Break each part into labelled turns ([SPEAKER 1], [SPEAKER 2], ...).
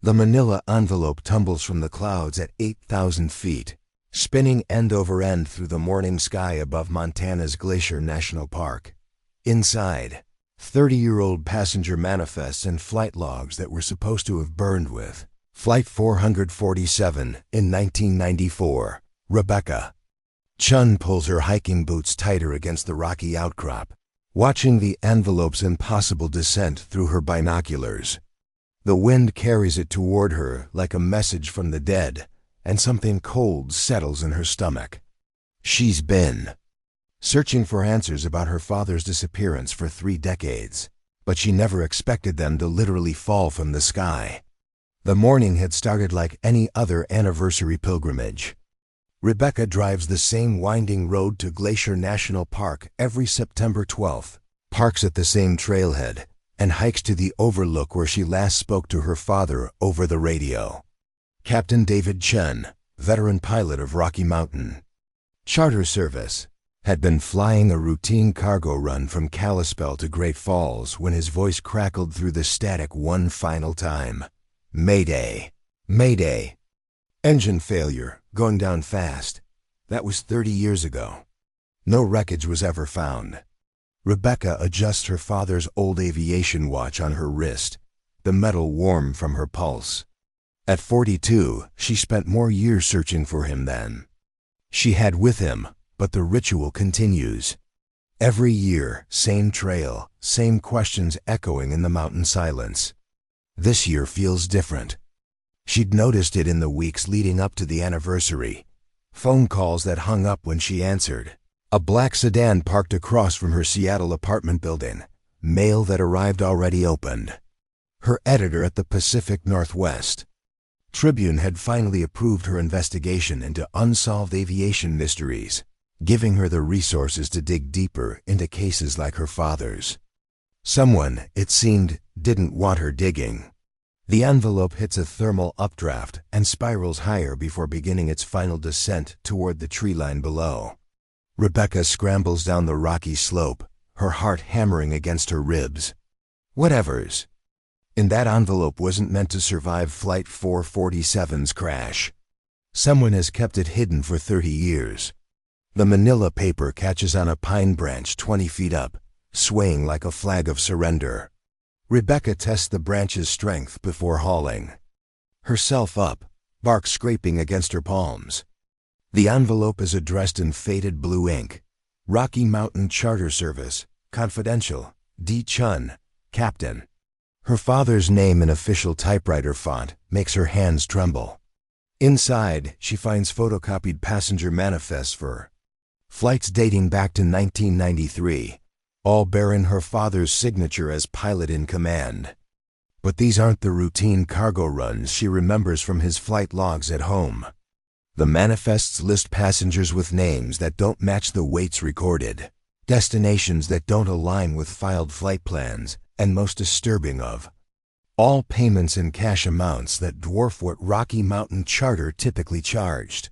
[SPEAKER 1] The manila envelope tumbles from the clouds at 8,000 feet, spinning end over end through the morning sky above Montana's Glacier National Park. Inside, 30-year-old passenger manifests and flight logs that were supposed to have burned with Flight 447 in 1994. Rebecca. Chun pulls her hiking boots tighter against the rocky outcrop, watching the envelope's impossible descent through her binoculars. The wind carries it toward her like a message from the dead, and something cold settles in her stomach. She's been searching for answers about her father's disappearance for 3 decades, but she never expected them to literally fall from the sky. The morning had started like any other anniversary pilgrimage. Rebecca drives the same winding road to Glacier National Park every September 12th, parks at the same trailhead, and hikes to the overlook where she last spoke to her father over the radio. Captain David Chun, veteran pilot of Rocky Mountain Charter Service, had been flying a routine cargo run from Kalispell to Great Falls when his voice crackled through the static one final time. Mayday. Mayday. Engine failure, going down fast. That was 30 years ago. No wreckage was ever found. Rebecca adjusts her father's old aviation watch on her wrist, the metal warm from her pulse. At 42, she spent more years searching for him than she had with him, but the ritual continues. Every year, same trail, same questions echoing in the mountain silence. This year feels different. She'd noticed it in the weeks leading up to the anniversary. Phone calls that hung up when she answered. A black sedan parked across from her Seattle apartment building. Mail that arrived already opened. Her editor at the Pacific Northwest Tribune had finally approved her investigation into unsolved aviation mysteries, giving her the resources to dig deeper into cases like her father's. Someone, it seemed, didn't want her digging. The envelope hits a thermal updraft and spirals higher before beginning its final descent toward the tree line below. Rebecca scrambles down the rocky slope, her heart hammering against her ribs. Whatever's in that envelope wasn't meant to survive Flight 447's crash. Someone has kept it hidden for 30 years. The manila paper catches on a pine branch 20 feet up, swaying like a flag of surrender. Rebecca tests the branch's strength before hauling herself up, bark scraping against her palms. The envelope is addressed in faded blue ink. Rocky Mountain Charter Service, Confidential, D. Chun, Captain. Her father's name in official typewriter font makes her hands tremble. Inside, she finds photocopied passenger manifests for flights dating back to 1993, all bearing her father's signature as pilot in command. But these aren't the routine cargo runs she remembers from his flight logs at home. The manifests list passengers with names that don't match the weights recorded, destinations that don't align with filed flight plans, and most disturbing of all, payments in cash amounts that dwarf what Rocky Mountain Charter typically charged.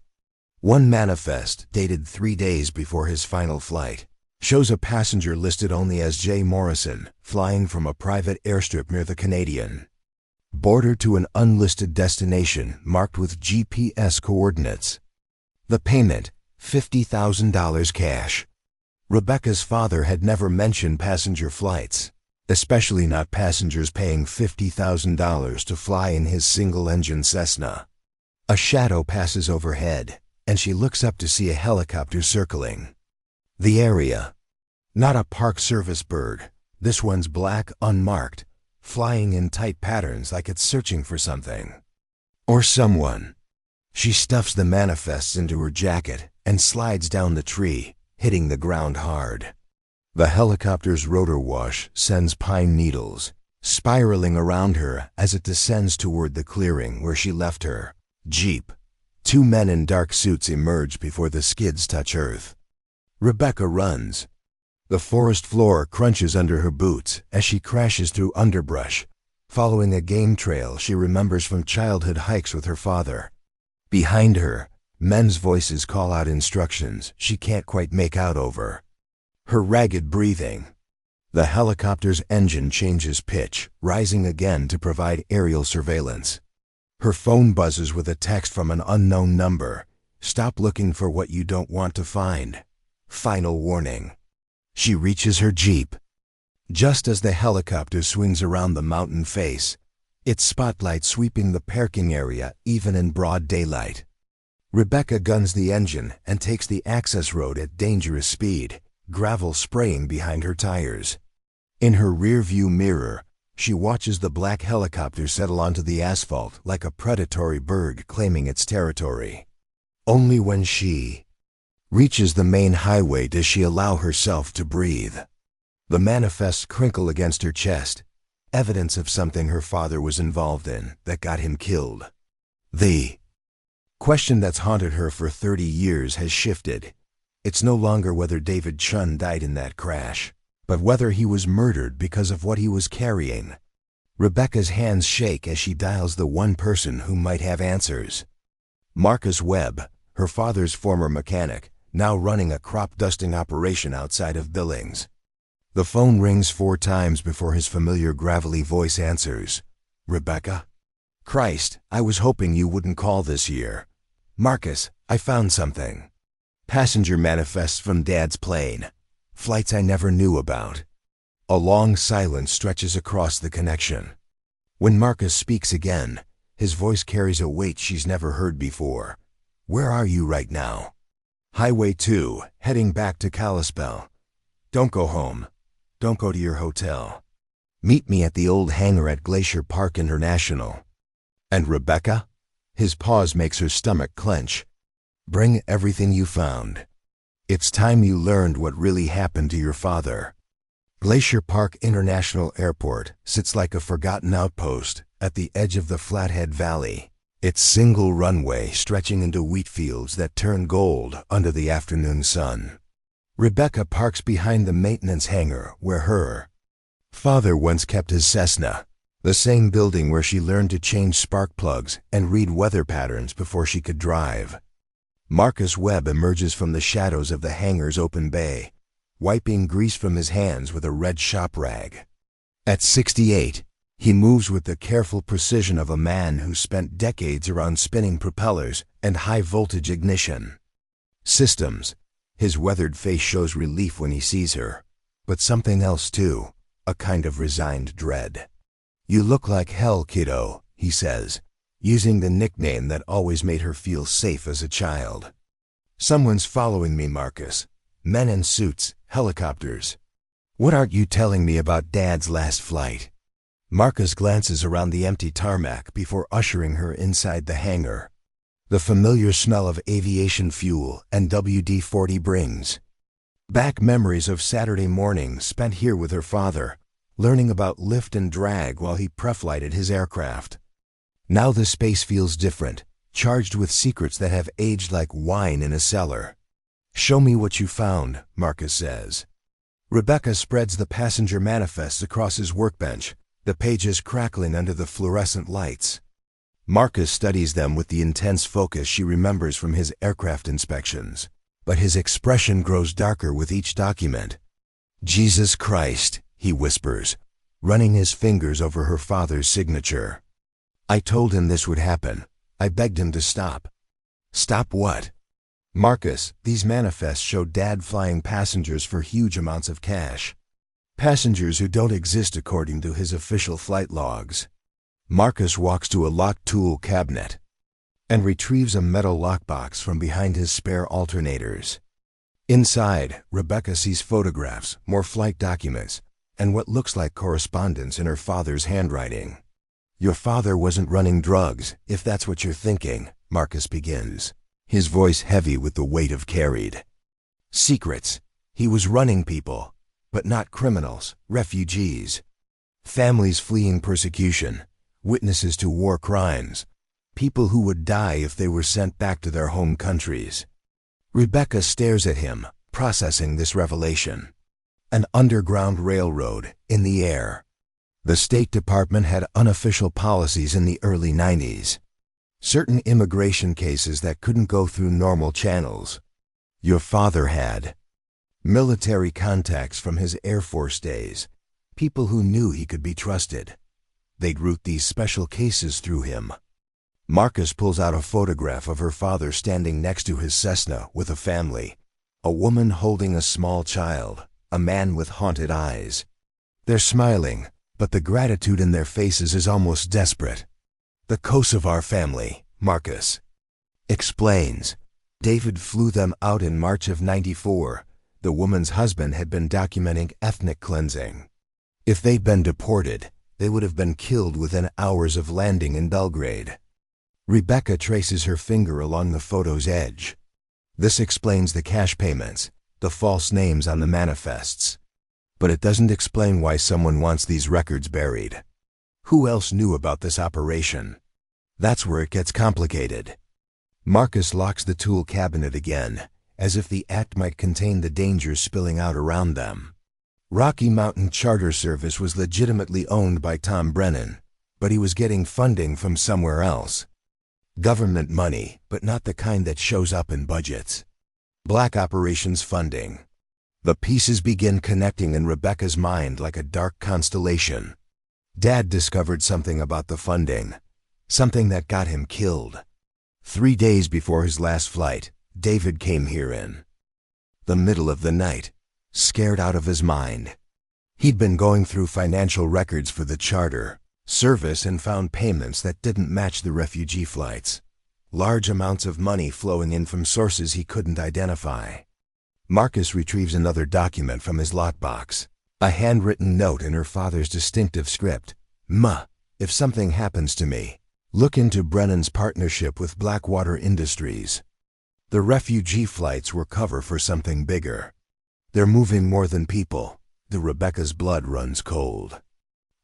[SPEAKER 1] One manifest, dated 3 days before his final flight, shows a passenger listed only as J. Morrison, flying from a private airstrip near the Canadian border to an unlisted destination marked with GPS coordinates. The payment, $50,000 cash. Rebecca's father had never mentioned passenger flights, especially not passengers paying $50,000 to fly in his single-engine Cessna. A shadow passes overhead, and she looks up to see a helicopter circling the area. Not a Park Service bird. This one's black, unmarked, flying in tight patterns like it's searching for something or someone. She stuffs the manifests into her jacket and slides down the tree, hitting the ground hard. The helicopter's rotor wash sends pine needles spiraling around her as it descends toward the clearing where she left her Jeep. 2 men in dark suits emerge before the skids touch earth. Rebecca runs. The forest floor crunches under her boots as she crashes through underbrush, following a game trail she remembers from childhood hikes with her father. Behind her, men's voices call out instructions she can't quite make out over her ragged breathing. The helicopter's engine changes pitch, rising again to provide aerial surveillance. Her phone buzzes with a text from an unknown number. Stop looking for what you don't want to find. Final warning. She reaches her Jeep. Just as the helicopter swings around the mountain face, its spotlight sweeping the parking area even in broad daylight. Rebecca guns the engine and takes the access road at dangerous speed, gravel spraying behind her tires. In her rear-view mirror, she watches the black helicopter settle onto the asphalt like a predatory bird claiming its territory. Only when she reaches the main highway does she allow herself to breathe. The manifests crinkle against her chest, evidence of something her father was involved in that got him killed. The question that's haunted her for 30 years has shifted. It's no longer whether David Chun died in that crash, but whether he was murdered because of what he was carrying. Rebecca's hands shake as she dials the one person who might have answers. Marcus Webb, her father's former mechanic, now running a crop dusting operation outside of Billings. The phone rings 4 times before his familiar gravelly voice answers. Rebecca? Christ, I was hoping you wouldn't call this year. Marcus, I found something. Passenger manifests from Dad's plane. Flights I never knew about. A long silence stretches across the connection. When Marcus speaks again, his voice carries a weight she's never heard before. Where are you right now? Highway 2, heading back to Kalispell. Don't go home. Don't go to your hotel. Meet me at the old hangar at Glacier Park International. And Rebecca? His pause makes her stomach clench. Bring everything you found. It's time you learned what really happened to your father. Glacier Park International Airport sits like a forgotten outpost at the edge of the Flathead Valley, its single runway stretching into wheat fields that turn gold under the afternoon sun. Rebecca parks behind the maintenance hangar where her father once kept his Cessna, the same building where she learned to change spark plugs and read weather patterns before she could drive. Marcus Webb emerges from the shadows of the hangar's open bay, wiping grease from his hands with a red shop rag. At 68, he moves with the careful precision of a man who spent decades around spinning propellers and high-voltage ignition systems. His weathered face shows relief when he sees her, but something else too, a kind of resigned dread. You look like hell, kiddo, he says, using the nickname that always made her feel safe as a child. Someone's following me, Marcus. Men in suits, helicopters. What aren't you telling me about Dad's last flight? Marcus glances around the empty tarmac before ushering her inside the hangar. The familiar smell of aviation fuel and WD-40 brings back memories of Saturday mornings spent here with her father, learning about lift and drag while he preflighted his aircraft. Now the space feels different, charged with secrets that have aged like wine in a cellar. Show me what you found, Marcus says. Rebecca spreads the passenger manifests across his workbench, the pages crackling under the fluorescent lights. Marcus studies them with the intense focus she remembers from his aircraft inspections, but his expression grows darker with each document. Jesus Christ, he whispers, running his fingers over her father's signature. I told him this would happen. I begged him to stop. Stop what? Marcus, these manifests show Dad flying passengers for huge amounts of cash. Passengers who don't exist according to his official flight logs. Marcus walks to a locked tool cabinet and retrieves a metal lockbox from behind his spare alternators. Inside, Rebecca sees photographs, more flight documents, and what looks like correspondence in her father's handwriting. Your father wasn't running drugs, if that's what you're thinking, Marcus begins, his voice heavy with the weight of carried secrets. He was running people, but not criminals, refugees, families fleeing persecution, witnesses to war crimes, people who would die if they were sent back to their home countries. Rebecca stares at him, processing this revelation. An underground railroad, in the air. The State Department had unofficial policies in the early 90s. Certain immigration cases that couldn't go through normal channels. Your father had military contacts from his Air Force days, people who knew he could be trusted. They'd route these special cases through him. Marcus pulls out a photograph of her father standing next to his Cessna with a family. A woman holding a small child, a man with haunted eyes. They're smiling, but the gratitude in their faces is almost desperate. The Kosovar family, Marcus explains. David flew them out in March of '94. The woman's husband had been documenting ethnic cleansing. If they'd been deported, they would have been killed within hours of landing in Belgrade. Rebecca traces her finger along the photo's edge. This explains the cash payments, the false names on the manifests. But it doesn't explain why someone wants these records buried. Who else knew about this operation? That's where it gets complicated. Marcus locks the tool cabinet again, as if the act might contain the dangers spilling out around them. Rocky Mountain Charter Service was legitimately owned by Tom Brennan, but he was getting funding from somewhere else. Government money, but not the kind that shows up in budgets. Black operations funding. The pieces begin connecting in Rebecca's mind like a dark constellation. Dad discovered something about the funding, something that got him killed. 3 days before his last flight, David came here in the middle of the night, scared out of his mind. He'd been going through financial records for the charter service and found payments that didn't match the refugee flights. Large amounts of money flowing in from sources he couldn't identify. Marcus retrieves another document from his lockbox, a handwritten note in her father's distinctive script. "Ma, if something happens to me, look into Brennan's partnership with Blackwater Industries." The refugee flights were cover for something bigger. They're moving more than people. Rebecca's blood runs cold.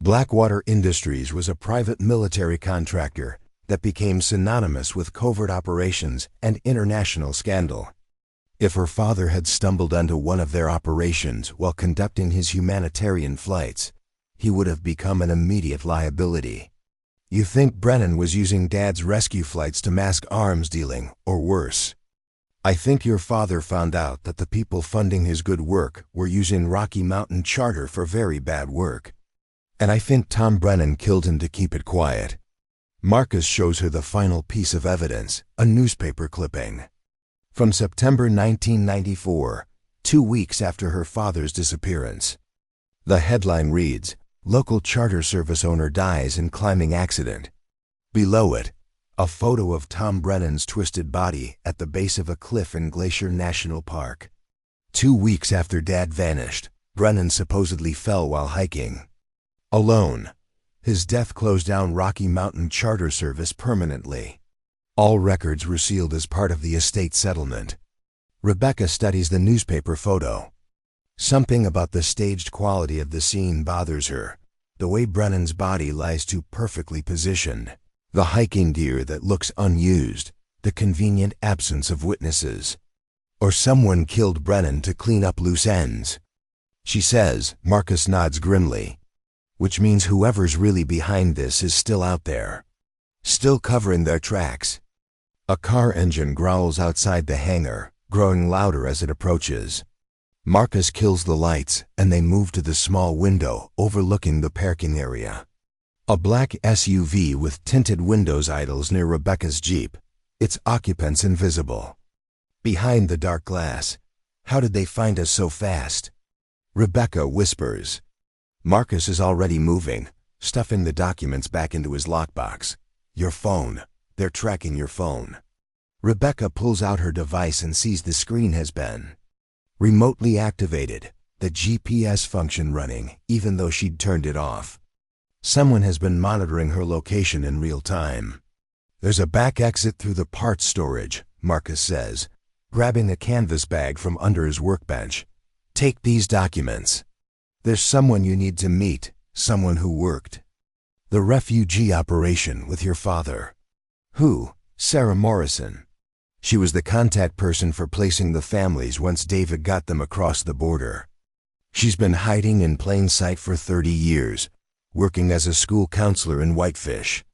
[SPEAKER 1] Blackwater Industries was a private military contractor that became synonymous with covert operations and international scandal. If her father had stumbled onto one of their operations while conducting his humanitarian flights, he would have become an immediate liability. You think Brennan was using Dad's rescue flights to mask arms dealing, or worse. I think your father found out that the people funding his good work were using Rocky Mountain Charter for very bad work. And I think Tom Brennan killed him to keep it quiet. Marcus shows her the final piece of evidence, a newspaper clipping. From September 1994, 2 weeks after her father's disappearance. The headline reads, "Local charter service owner dies in climbing accident." Below it, a photo of Tom Brennan's twisted body at the base of a cliff in Glacier National Park. 2 weeks after Dad vanished, Brennan supposedly fell while hiking. Alone, his death closed down Rocky Mountain Charter Service permanently. All records were sealed as part of the estate settlement. Rebecca studies the newspaper photo. Something about the staged quality of the scene bothers her. The way Brennan's body lies too perfectly positioned. The hiking gear that looks unused. The convenient absence of witnesses. Or someone killed Brennan to clean up loose ends. She says. Marcus nods grimly. Which means whoever's really behind this is still out there. Still covering their tracks. A car engine growls outside the hangar, growing louder as it approaches. Marcus kills the lights, and they move to the small window overlooking the parking area. A black SUV with tinted windows idles near Rebecca's Jeep, its occupants invisible. Behind the dark glass, "How did they find us so fast?" Rebecca whispers. Marcus is already moving, stuffing the documents back into his lockbox. "Your phone. They're tracking your phone." Rebecca pulls out her device and sees the screen has been remotely activated, the GPS function running, even though she'd turned it off. Someone has been monitoring her location in real time. "There's a back exit through the parts storage," Marcus says, grabbing a canvas bag from under his workbench. "Take these documents. There's someone you need to meet, someone who worked the refugee operation with your father." "Who?" "Sarah Morrison. She was the contact person for placing the families once David got them across the border. She's been hiding in plain sight for 30 years, working as a school counselor in Whitefish."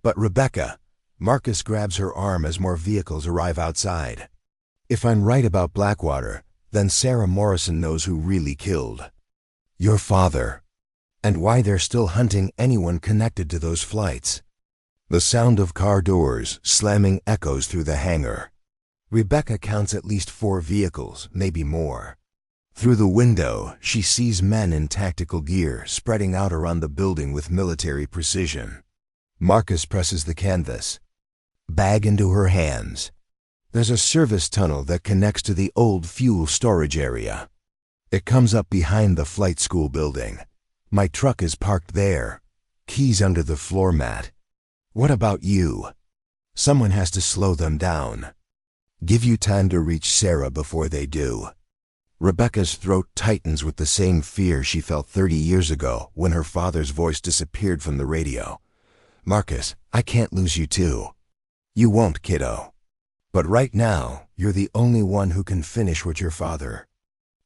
[SPEAKER 1] "But Rebecca," Marcus grabs her arm as more vehicles arrive outside. "If I'm right about Blackwater, then Sarah Morrison knows who really killed your father, and why they're still hunting anyone connected to those flights." The sound of car doors slamming echoes through the hangar. Rebecca counts at least 4 vehicles, maybe more. Through the window, she sees men in tactical gear spreading out around the building with military precision. Marcus presses the canvas, bag into her hands. There's a service tunnel that connects to the old fuel storage area. It comes up behind the flight school building. My truck is parked there, keys under the floor mat. What about you? Someone has to slow them down. Give you time to reach Sarah before they do. Rebecca's throat tightens with the same fear she felt 30 years ago when her father's voice disappeared from the radio. Marcus, I can't lose you too. You won't, kiddo. But right now, you're the only one who can finish what your father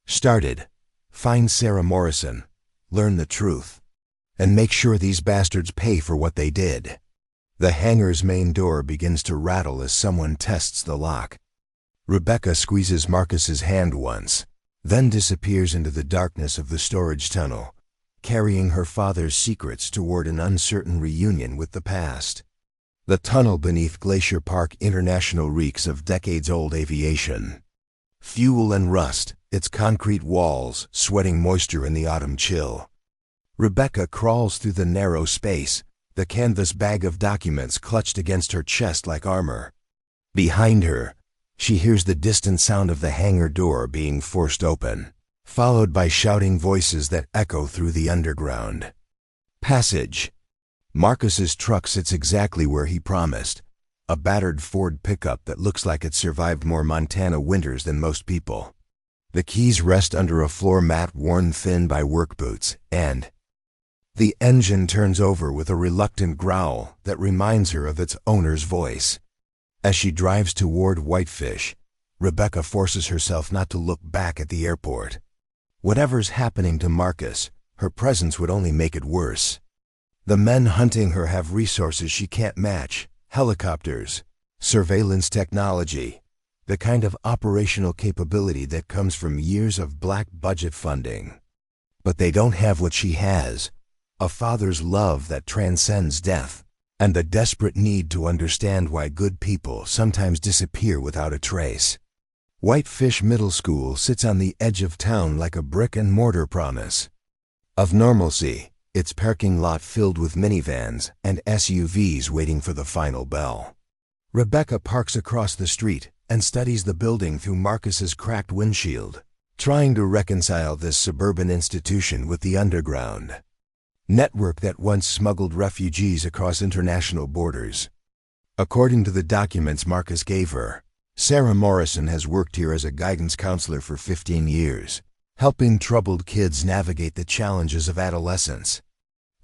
[SPEAKER 1] started. Find Sarah Morrison, learn the truth, and make sure these bastards pay for what they did. The hangar's main door begins to rattle as someone tests the lock. Rebecca squeezes Marcus's hand once, then disappears into the darkness of the storage tunnel, carrying her father's secrets toward an uncertain reunion with the past. The tunnel beneath Glacier Park International reeks of decades-old aviation. Fuel and rust, its concrete walls sweating moisture in the autumn chill. Rebecca crawls through the narrow space, the canvas bag of documents clutched against her chest like armor. Behind her, she hears the distant sound of the hangar door being forced open, followed by shouting voices that echo through the underground. Passage. Marcus's truck sits exactly where he promised, a battered Ford pickup that looks like it survived more Montana winters than most people. The keys rest under a floor mat worn thin by work boots, and the engine turns over with a reluctant growl that reminds her of its owner's voice. As she drives toward Whitefish, Rebecca forces herself not to look back at the airport. Whatever's happening to Marcus, her presence would only make it worse. The men hunting her have resources she can't match: helicopters, surveillance technology, the kind of operational capability that comes from years of black budget funding. But they don't have what she has: a father's love that transcends death, and the desperate need to understand why good people sometimes disappear without a trace. Whitefish Middle School sits on the edge of town like a brick-and-mortar promise of normalcy, its parking lot filled with minivans and SUVs waiting for the final bell. Rebecca parks across the street and studies the building through Marcus's cracked windshield, trying to reconcile this suburban institution with the underground network that once smuggled refugees across international borders. According to the documents Marcus gave her, Sarah Morrison has worked here as a guidance counselor for 15 years, helping troubled kids navigate the challenges of adolescence.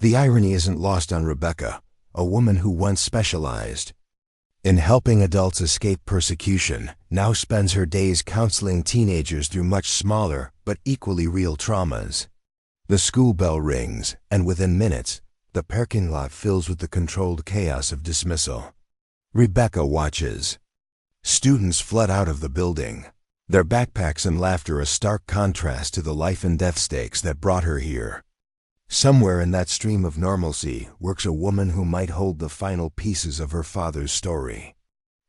[SPEAKER 1] The irony isn't lost on Rebecca, a woman who once specialized in helping adults escape persecution, now spends her days counseling teenagers through much smaller but equally real traumas. The school bell rings, and within minutes, the parking lot fills with the controlled chaos of dismissal. Rebecca watches. Students flood out of the building, their backpacks and laughter a stark contrast to the life and death stakes that brought her here. Somewhere in that stream of normalcy works a woman who might hold the final pieces of her father's story.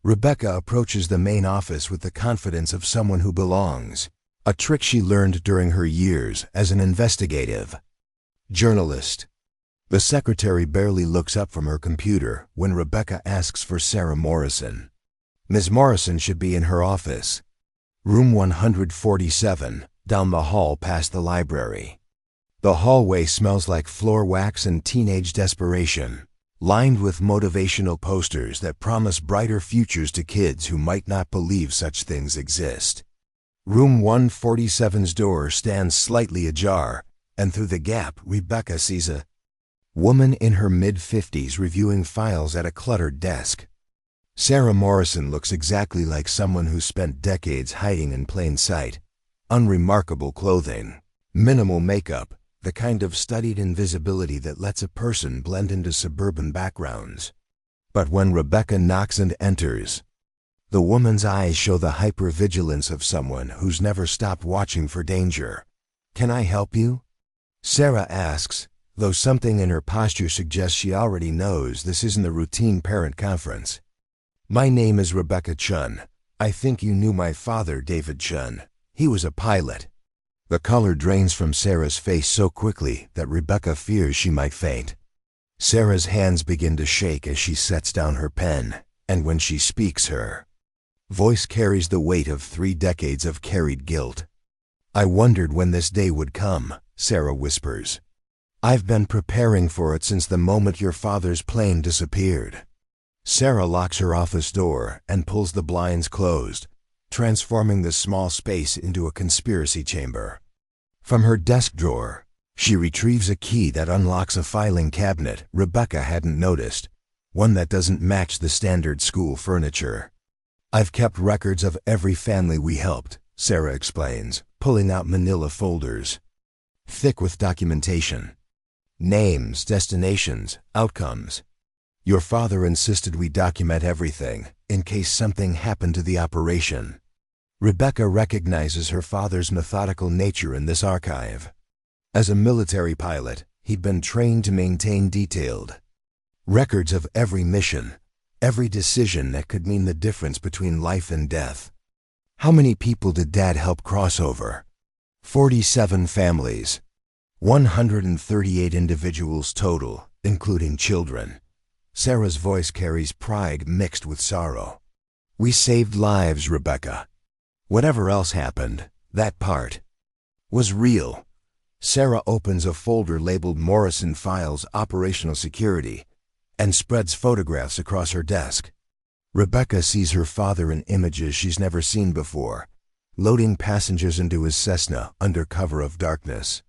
[SPEAKER 1] Rebecca approaches the main office with the confidence of someone who belongs, a trick she learned during her years as an investigative journalist. The secretary barely looks up from her computer when Rebecca asks for Sarah Morrison. Ms. Morrison should be in her office. Room 147, down the hall past the library. The hallway smells like floor wax and teenage desperation, lined with motivational posters that promise brighter futures to kids who might not believe such things exist. Room 147's door stands slightly ajar, and through the gap Rebecca sees a woman in her mid-50s reviewing files at a cluttered desk. Sarah Morrison looks exactly like someone who spent decades hiding in plain sight. Unremarkable clothing, minimal makeup, the kind of studied invisibility that lets a person blend into suburban backgrounds. But when Rebecca knocks and enters, the woman's eyes show the hypervigilance of someone who's never stopped watching for danger. "Can I help you?" Sarah asks, though something in her posture suggests she already knows this isn't a routine parent conference. "My name is Rebecca Chun. I think you knew my father, David Chun. He was a pilot." The color drains from Sarah's face so quickly that Rebecca fears she might faint. Sarah's hands begin to shake as she sets down her pen, and when she speaks, her voice carries the weight of 3 decades of carried guilt. "I wondered when this day would come," Sarah whispers. "I've been preparing for it since the moment your father's plane disappeared." Sarah locks her office door and pulls the blinds closed, transforming the small space into a conspiracy chamber. From her desk drawer, she retrieves a key that unlocks a filing cabinet Rebecca hadn't noticed, one that doesn't match the standard school furniture. "I've kept records of every family we helped," Sarah explains, pulling out manila folders, thick with documentation. Names, destinations, outcomes. "Your father insisted we document everything, in case something happened to the operation." Rebecca recognizes her father's methodical nature in this archive. As a military pilot, he'd been trained to maintain detailed records of every mission, every decision that could mean the difference between life and death. How many people did Dad help cross over? 47 families. 138 individuals total, including children. Sarah's voice carries pride mixed with sorrow. "We saved lives, Rebecca. Whatever else happened, that part was real." Sarah opens a folder labeled Morrison Files Operational Security and spreads photographs across her desk. Rebecca sees her father in images she's never seen before, loading passengers into his Cessna under cover of darkness,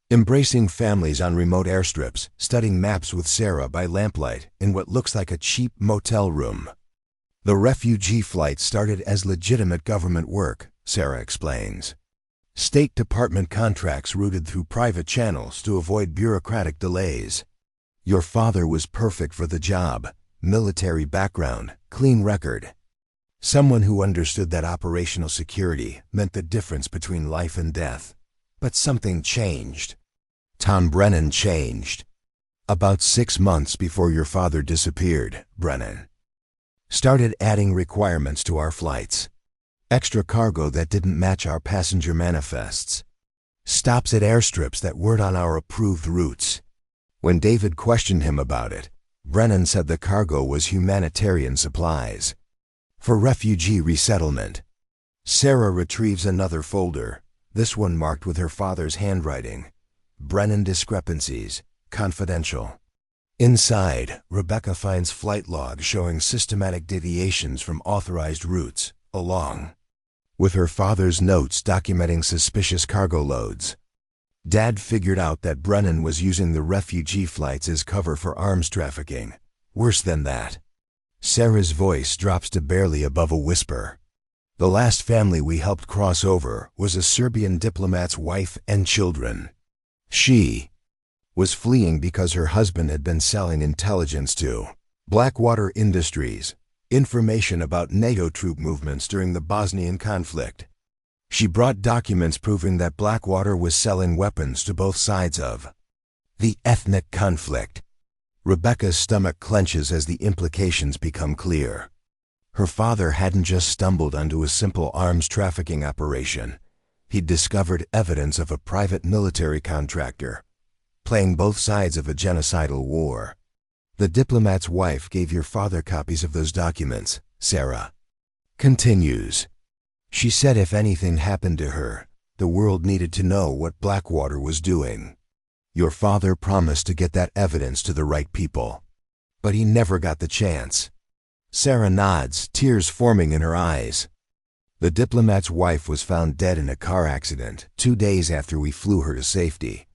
[SPEAKER 1] embracing families on remote airstrips, studying maps with Sarah by lamplight in what looks like a cheap motel room. "The refugee flight started as legitimate government work," Sarah explains. "State Department contracts routed through private channels to avoid bureaucratic delays. Your father was perfect for the job. Military background, clean record. Someone who understood that operational security meant the difference between life and death. But something changed. Tom Brennan changed. About 6 months before your father disappeared, Brennan started adding requirements to our flights. Extra cargo that didn't match our passenger manifests. Stops at airstrips that weren't on our approved routes. When David questioned him about it, Brennan said the cargo was humanitarian supplies for refugee resettlement." Sarah retrieves another folder, this one marked with her father's handwriting. "Brennan discrepancies, confidential." Inside, Rebecca finds flight logs showing systematic deviations from authorized routes, along with her father's notes documenting suspicious cargo loads. Dad figured out that Brennan was using the refugee flights as cover for arms trafficking. Worse than that. Sarah's voice drops to barely above a whisper. "The last family we helped cross over was a Serbian diplomat's wife and children. She was fleeing because her husband had been selling intelligence to Blackwater Industries, information about NATO troop movements during the Bosnian conflict. She brought documents proving that Blackwater was selling weapons to both sides of the ethnic conflict." Rebecca's stomach clenches as the implications become clear. Her father hadn't just stumbled onto a simple arms trafficking operation. He'd discovered evidence of a private military contractor playing both sides of a genocidal war. "The diplomat's wife gave your father copies of those documents," Sarah continues. "She said if anything happened to her, the world needed to know what Blackwater was doing. Your father promised to get that evidence to the right people, but he never got the chance." Sarah nods, tears forming in her eyes. "The diplomat's wife was found dead in a car accident 2 days after we flew her to safety.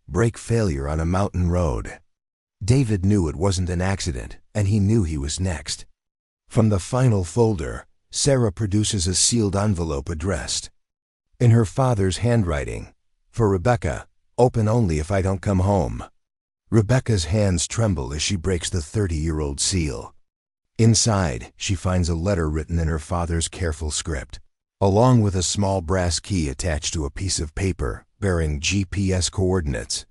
[SPEAKER 1] Brake failure on a mountain road. David knew it wasn't an accident, and he knew he was next." From the final folder, Sarah produces a sealed envelope addressed in her father's handwriting. "For Rebecca, open only if I don't come home." Rebecca's hands tremble as she breaks the 30-year-old seal. Inside, she finds a letter written in her father's careful script, along with a small brass key attached to a piece of paper bearing GPS coordinates.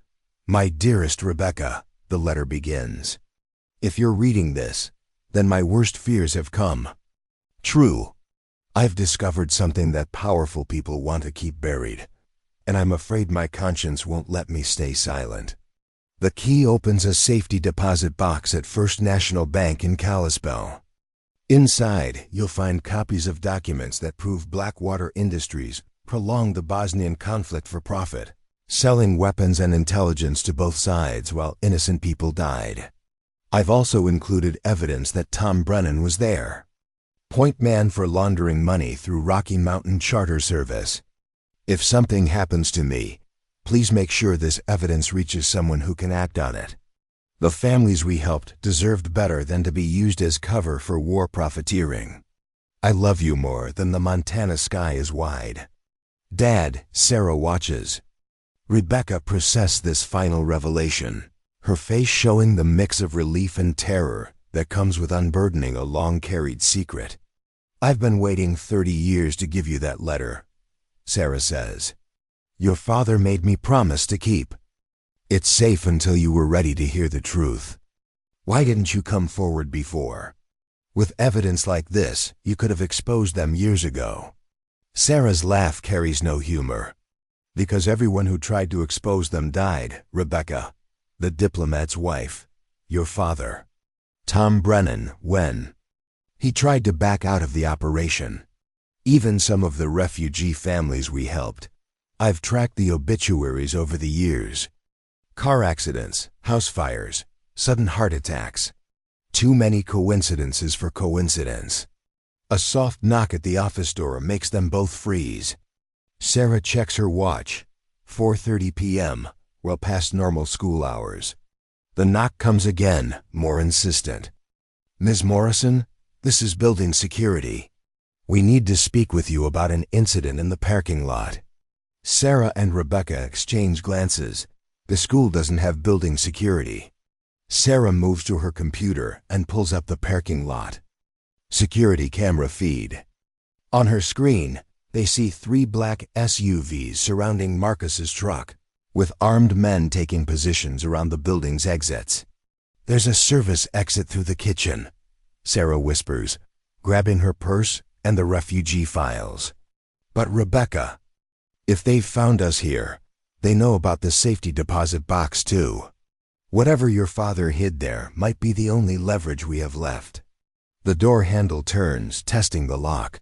[SPEAKER 1] My dearest Rebecca, the letter begins. If you're reading this, then my worst fears have come true. I've discovered something that powerful people want to keep buried, and I'm afraid my conscience won't let me stay silent. The key opens a safety deposit box at First National Bank in Kalispell. Inside, you'll find copies of documents that prove Blackwater Industries prolonged the Bosnian conflict for profit, selling weapons and intelligence to both sides while innocent people died. I've also included evidence that Tom Brennan was there, point man for laundering money through Rocky Mountain Charter Service. If something happens to me, please make sure this evidence reaches someone who can act on it. The families we helped deserved better than to be used as cover for war profiteering. I love you more than the Montana sky is wide. Dad, Sarah watches. Rebecca processed this final revelation, her face showing the mix of relief and terror that comes with unburdening a long-carried secret. I've been waiting 30 years to give you that letter, Sarah says. Your father made me promise to keep. It's safe until you were ready to hear the truth. Why didn't you come forward before? With evidence like this, you could have exposed them years ago. Sarah's laugh carries no humor. Because everyone who tried to expose them died, Rebecca, the diplomat's wife, your father. Tom Brennan, when he tried to back out of the operation. Even some of the refugee families we helped. I've tracked the obituaries over the years. Car accidents, house fires, sudden heart attacks. Too many coincidences for coincidence. A soft knock at the office door makes them both freeze. Sarah checks her watch. 4:30 p.m., well past normal school hours. The knock comes again, more insistent. Ms. Morrison, this is building security. We need to speak with you about an incident in the parking lot. Sarah and Rebecca exchange glances. The school doesn't have building security. Sarah moves to her computer and pulls up the parking lot. Security camera feed. On her screen, they see 3 black SUVs surrounding Marcus's truck, with armed men taking positions around the building's exits. There's a service exit through the kitchen, Sarah whispers, grabbing her purse and the refugee files. But Rebecca, if they've found us here, they know about the safety deposit box too. Whatever your father hid there might be the only leverage we have left. The door handle turns, testing the lock.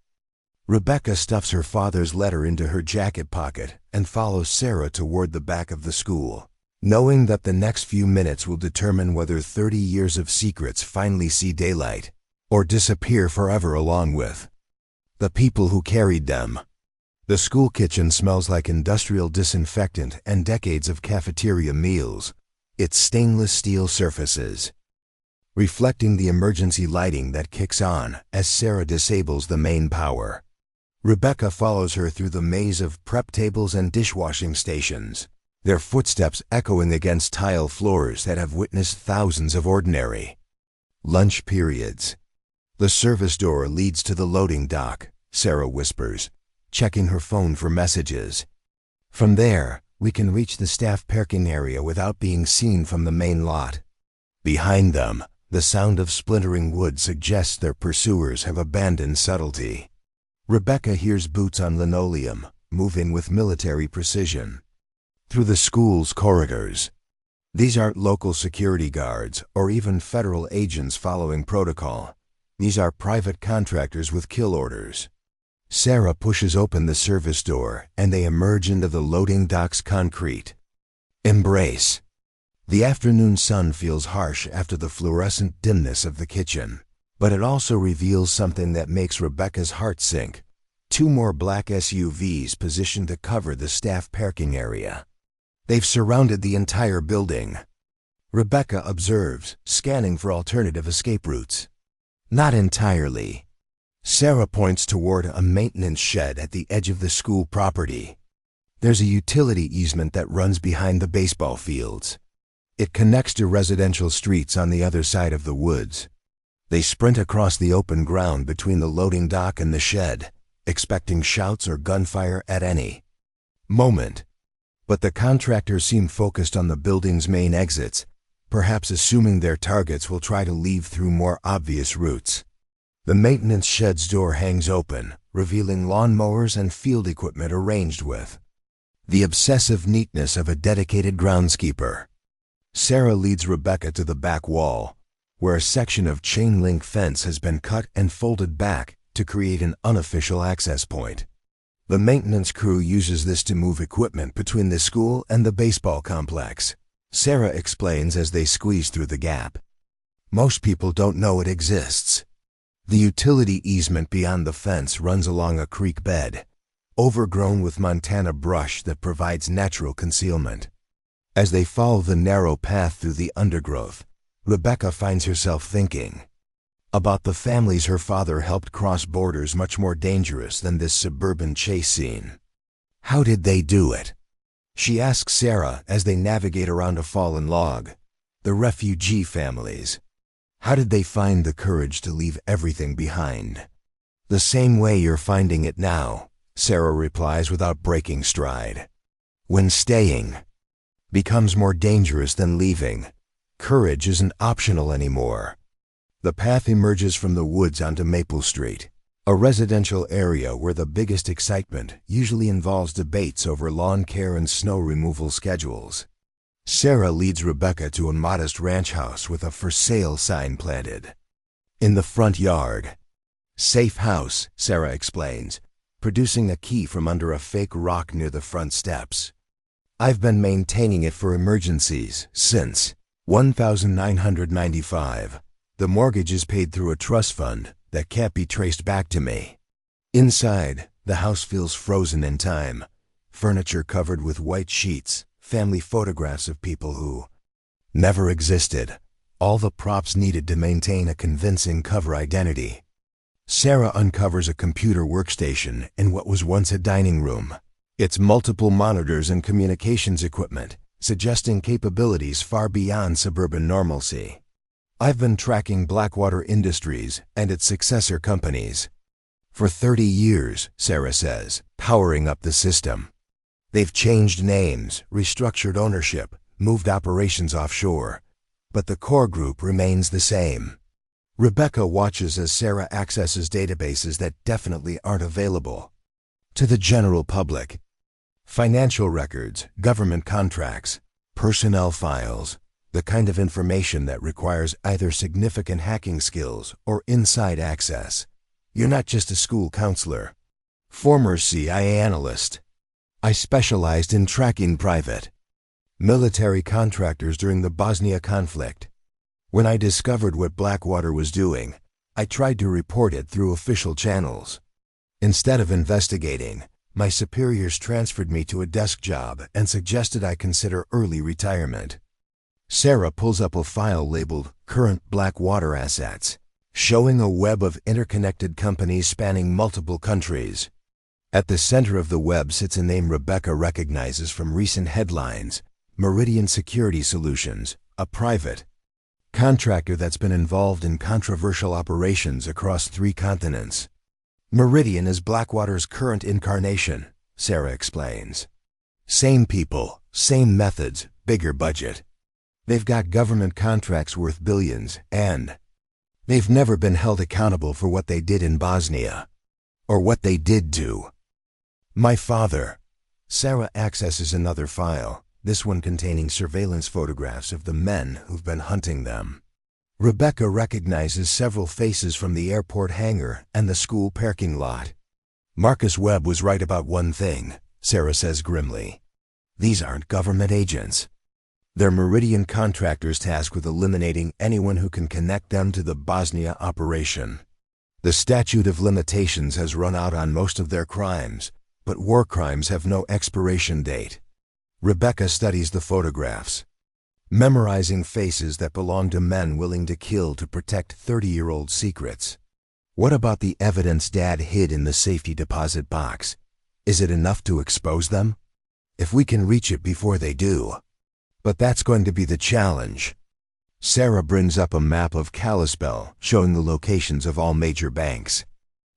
[SPEAKER 1] Rebecca stuffs her father's letter into her jacket pocket and follows Sarah toward the back of the school, knowing that the next few minutes will determine whether 30 years of secrets finally see daylight, or disappear forever along with the people who carried them. The school kitchen smells like industrial disinfectant and decades of cafeteria meals, its stainless steel surfaces reflecting the emergency lighting that kicks on as Sarah disables the main power. Rebecca follows her through the maze of prep tables and dishwashing stations, their footsteps echoing against tile floors that have witnessed thousands of ordinary lunch periods. The service door leads to the loading dock, Sarah whispers, checking her phone for messages. From there, we can reach the staff parking area without being seen from the main lot. Behind them, the sound of splintering wood suggests their pursuers have abandoned subtlety. Rebecca hears boots on linoleum, moving with military precision through the school's corridors. These aren't local security guards or even federal agents following protocol. These are private contractors with kill orders. Sarah pushes open the service door and they emerge into the loading dock's concrete. Embrace. The afternoon sun feels harsh after the fluorescent dimness of the kitchen, but it also reveals something that makes Rebecca's heart sink. 2 more black SUVs positioned to cover the staff parking area. They've surrounded the entire building. Rebecca observes, scanning for alternative escape routes. Not entirely. Sarah points toward a maintenance shed at the edge of the school property. There's a utility easement that runs behind the baseball fields. It connects to residential streets on the other side of the woods. They sprint across the open ground between the loading dock and the shed, expecting shouts or gunfire at any moment. But the contractors seem focused on the building's main exits, perhaps assuming their targets will try to leave through more obvious routes. The maintenance shed's door hangs open, revealing lawnmowers and field equipment arranged with the obsessive neatness of a dedicated groundskeeper. Sarah leads Rebecca to the back wall, where a section of chain-link fence has been cut and folded back to create an unofficial access point. The maintenance crew uses this to move equipment between the school and the baseball complex, Sarah explains as they squeeze through the gap. Most people don't know it exists. The utility easement beyond the fence runs along a creek bed, overgrown with Montana brush that provides natural concealment. As they follow the narrow path through the undergrowth, Rebecca finds herself thinking about the families her father helped cross borders much more dangerous than this suburban chase scene. How did they do it? She asks Sarah as they navigate around a fallen log. The refugee families. How did they find the courage to leave everything behind? The same way you're finding it now, Sarah replies without breaking stride. When staying becomes more dangerous than leaving, courage isn't optional anymore. The path emerges from the woods onto Maple Street, a residential area where the biggest excitement usually involves debates over lawn care and snow removal schedules. Sarah leads Rebecca to a modest ranch house with a for sale sign planted in the front yard. Safe house, Sarah explains, producing a key from under a fake rock near the front steps. I've been maintaining it for emergencies since 1995. The mortgage is paid through a trust fund that can't be traced back to me. Inside, the house feels frozen in time. Furniture covered with white sheets, family photographs of people who never existed, all the props needed to maintain a convincing cover identity. Sarah uncovers a computer workstation in what was once a dining room. Its multiple monitors and communications equipment, suggesting capabilities far beyond suburban normalcy. I've been tracking Blackwater Industries and its successor companies for 30 years, Sarah says, powering up the system. They've changed names, restructured ownership, moved operations offshore, but the core group remains the same. Rebecca watches as Sarah accesses databases that definitely aren't available to the general public. Financial records, government contracts, personnel files, the kind of information that requires either significant hacking skills or inside access. You're not just a school counselor. Former CIA analyst. I specialized in tracking private military contractors during the Bosnia conflict. When I discovered what Blackwater was doing, I tried to report it through official channels. Instead of investigating, my superiors transferred me to a desk job and suggested I consider early retirement. Sarah pulls up a file labeled Current Blackwater Assets, showing a web of interconnected companies spanning multiple countries. At the center of the web sits a name Rebecca recognizes from recent headlines: Meridian Security Solutions, a private contractor that's been involved in controversial operations across 3 continents. Meridian is Blackwater's current incarnation, Sarah explains. Same people, same methods, bigger budget. They've got government contracts worth billions, and they've never been held accountable for what they did in Bosnia, or what they did do my father. Sarah accesses another file, this one containing surveillance photographs of the men who've been hunting them. Rebecca recognizes several faces from the airport hangar and the school parking lot. Marcus Webb was right about one thing, Sarah says grimly. These aren't government agents. They're Meridian contractors tasked with eliminating anyone who can connect them to the Bosnia operation. The statute of limitations has run out on most of their crimes, but war crimes have no expiration date. Rebecca studies the photographs, memorizing faces that belong to men willing to kill to protect 30-year-old secrets. What about the evidence Dad hid in the safety deposit box? Is it enough to expose them? If we can reach it before they do. But that's going to be the challenge. Sarah brings up a map of Kalispell showing the locations of all major banks.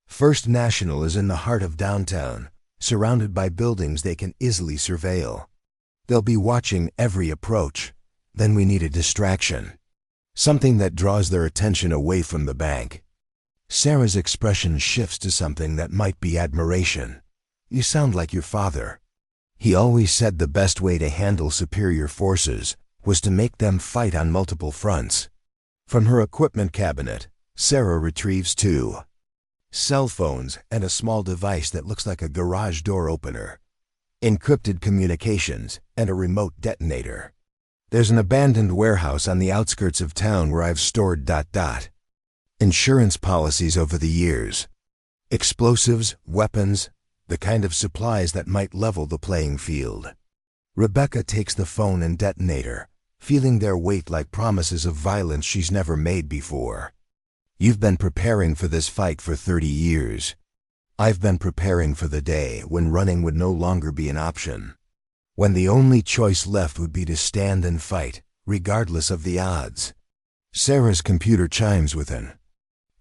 [SPEAKER 1] First National is in the heart of downtown, surrounded by buildings they can easily surveil. They'll be watching every approach. Then we need a distraction. Something that draws their attention away from the bank. Sarah's expression shifts to something that might be admiration. You sound like your father. He always said the best way to handle superior forces was to make them fight on multiple fronts. From her equipment cabinet, Sarah retrieves two cell phones and a small device that looks like a garage door opener, encrypted communications, and a remote detonator. There's an abandoned warehouse on the outskirts of town where I've stored ... insurance policies over the years. Explosives, weapons, the kind of supplies that might level the playing field. Rebecca takes the phone and detonator, feeling their weight like promises of violence she's never made before. You've been preparing for this fight for 30 years. I've been preparing for the day when running would no longer be an option. When the only choice left would be to stand and fight, regardless of the odds. Sarah's computer chimes with an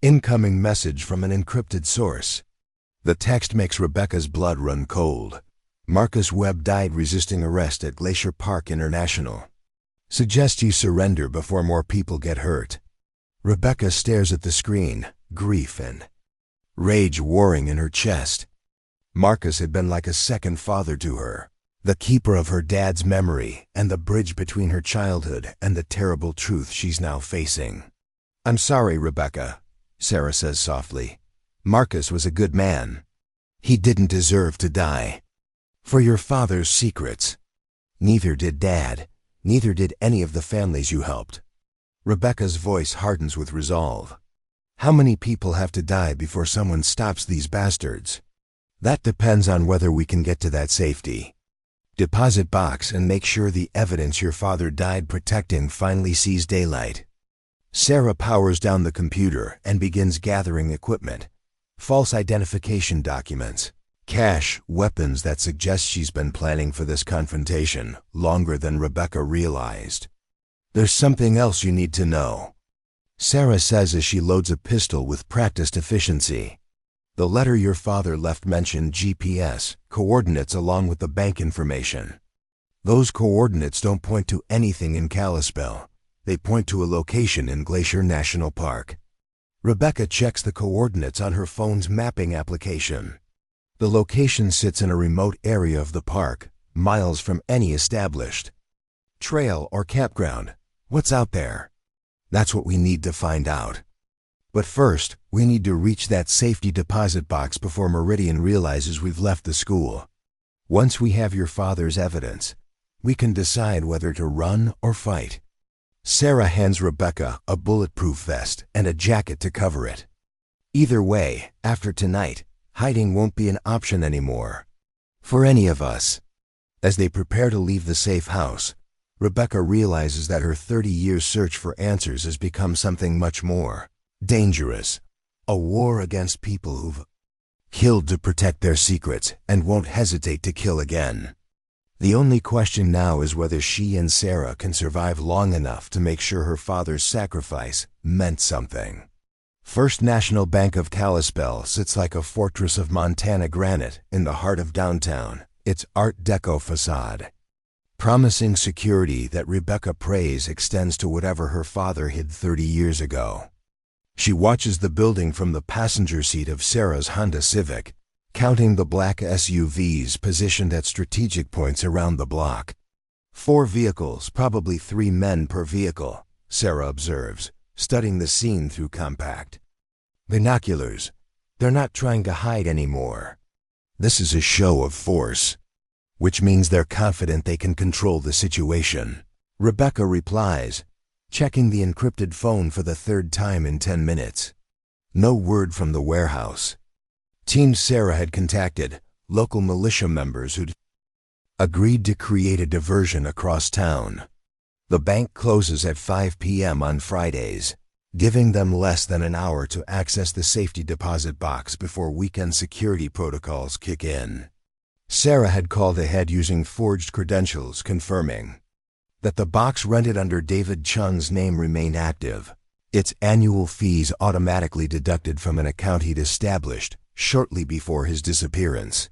[SPEAKER 1] incoming message from an encrypted source. The text makes Rebecca's blood run cold. Marcus Webb died resisting arrest at Glacier Park International. Suggest you surrender before more people get hurt. Rebecca stares at the screen, grief and rage warring in her chest. Marcus had been like a second father to her, the keeper of her dad's memory and the bridge between her childhood and the terrible truth she's now facing. I'm sorry, Rebecca, Sarah says softly. Marcus was a good man. He didn't deserve to die. For your father's secrets. Neither did Dad. Neither did any of the families you helped. Rebecca's voice hardens with resolve. How many people have to die before someone stops these bastards? That depends on whether we can get to that safety deposit box and make sure the evidence your father died protecting finally sees daylight. Sarah powers down the computer and begins gathering equipment. False identification documents, cash, weapons that suggest she's been planning for this confrontation longer than Rebecca realized. There's something else you need to know, Sarah says as she loads a pistol with practiced efficiency. The letter your father left mentioned GPS coordinates along with the bank information. Those coordinates don't point to anything in Kalispell. They point to a location in Glacier National Park. Rebecca checks the coordinates on her phone's mapping application. The location sits in a remote area of the park, miles from any established trail or campground. What's out there? That's what we need to find out. But first, we need to reach that safety deposit box before Meridian realizes we've left the school. Once we have your father's evidence, we can decide whether to run or fight. Sarah hands Rebecca a bulletproof vest and a jacket to cover it. Either way, after tonight, hiding won't be an option anymore. For any of us. As they prepare to leave the safe house, Rebecca realizes that her 30-year search for answers has become something much more dangerous. A war against people who've killed to protect their secrets and won't hesitate to kill again. The only question now is whether she and Sarah can survive long enough to make sure her father's sacrifice meant something. First National Bank of Kalispell sits like a fortress of Montana granite in the heart of downtown, its Art Deco facade. Promising security that Rebecca prays extends to whatever her father hid 30 years ago. She watches the building from the passenger seat of Sarah's Honda Civic, counting the black SUVs positioned at strategic points around the block. 4 vehicles, probably 3 men per vehicle, Sarah observes, studying the scene through compact binoculars. They're not trying to hide anymore. This is a show of force, which means they're confident they can control the situation. Rebecca replies, checking the encrypted phone for the 3rd time in 10 minutes. No word from the warehouse. Team Sarah had contacted, local militia members who'd agreed to create a diversion across town. The bank closes at 5 p.m. on Fridays, giving them less than an hour to access the safety deposit box before weekend security protocols kick in. Sarah had called ahead using forged credentials, confirming that the box rented under David Chung's name remained active, its annual fees automatically deducted from an account he'd established shortly before his disappearance.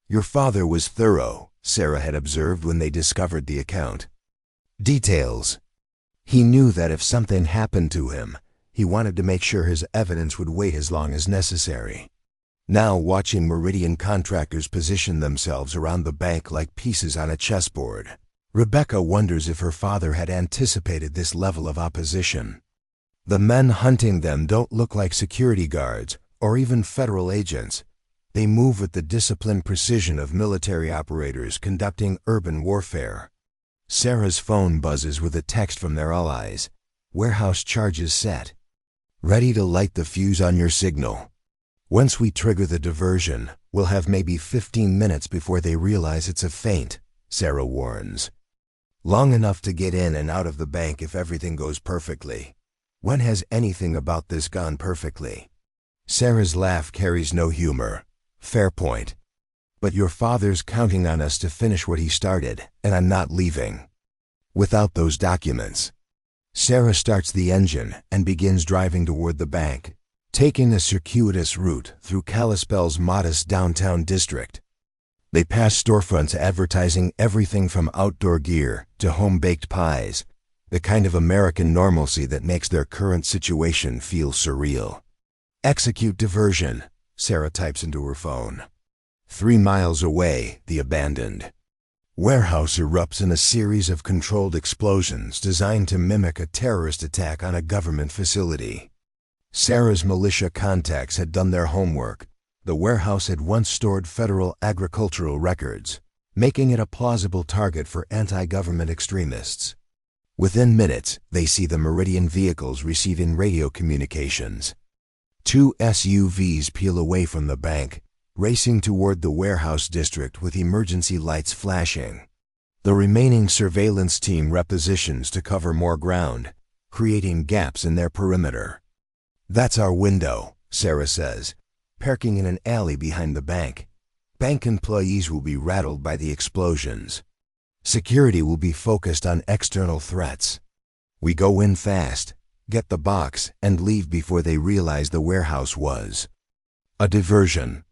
[SPEAKER 1] Your father was thorough, Sarah had observed when they discovered the account. Details. He knew that if something happened to him, he wanted to make sure his evidence would wait as long as necessary. Now, watching Meridian contractors position themselves around the bank like pieces on a chessboard, Rebecca wonders if her father had anticipated this level of opposition. The men hunting them don't look like security guards or even federal agents. They move with the disciplined precision of military operators conducting urban warfare. Sarah's phone buzzes with a text from their allies. Warehouse charges set. Ready to light the fuse on your signal. Once we trigger the diversion, we'll have maybe 15 minutes before they realize it's a feint, Sarah warns. Long enough to get in and out of the bank if everything goes perfectly. When has anything about this gone perfectly? Sarah's laugh carries no humor. Fair point. But your father's counting on us to finish what he started, and I'm not leaving without those documents. Sarah starts the engine and begins driving toward the bank, taking a circuitous route through Kalispell's modest downtown district. They pass storefronts advertising everything from outdoor gear to home-baked pies, the kind of American normalcy that makes their current situation feel surreal. Execute diversion, Sarah types into her phone. 3 miles away, the abandoned warehouse erupts in a series of controlled explosions designed to mimic a terrorist attack on a government facility. Sarah's militia contacts had done their homework. The warehouse had once stored federal agricultural records, making it a plausible target for anti-government extremists. Within minutes, they see the Meridian vehicles receiving radio communications. 2 SUVs peel away from the bank, racing toward the warehouse district with emergency lights flashing. The remaining surveillance team repositions to cover more ground, creating gaps in their perimeter. That's our window, Sarah says, parking in an alley behind the bank. Bank employees will be rattled by the explosions. Security will be focused on external threats. We go in fast, get the box, and leave before they realize the warehouse was a diversion.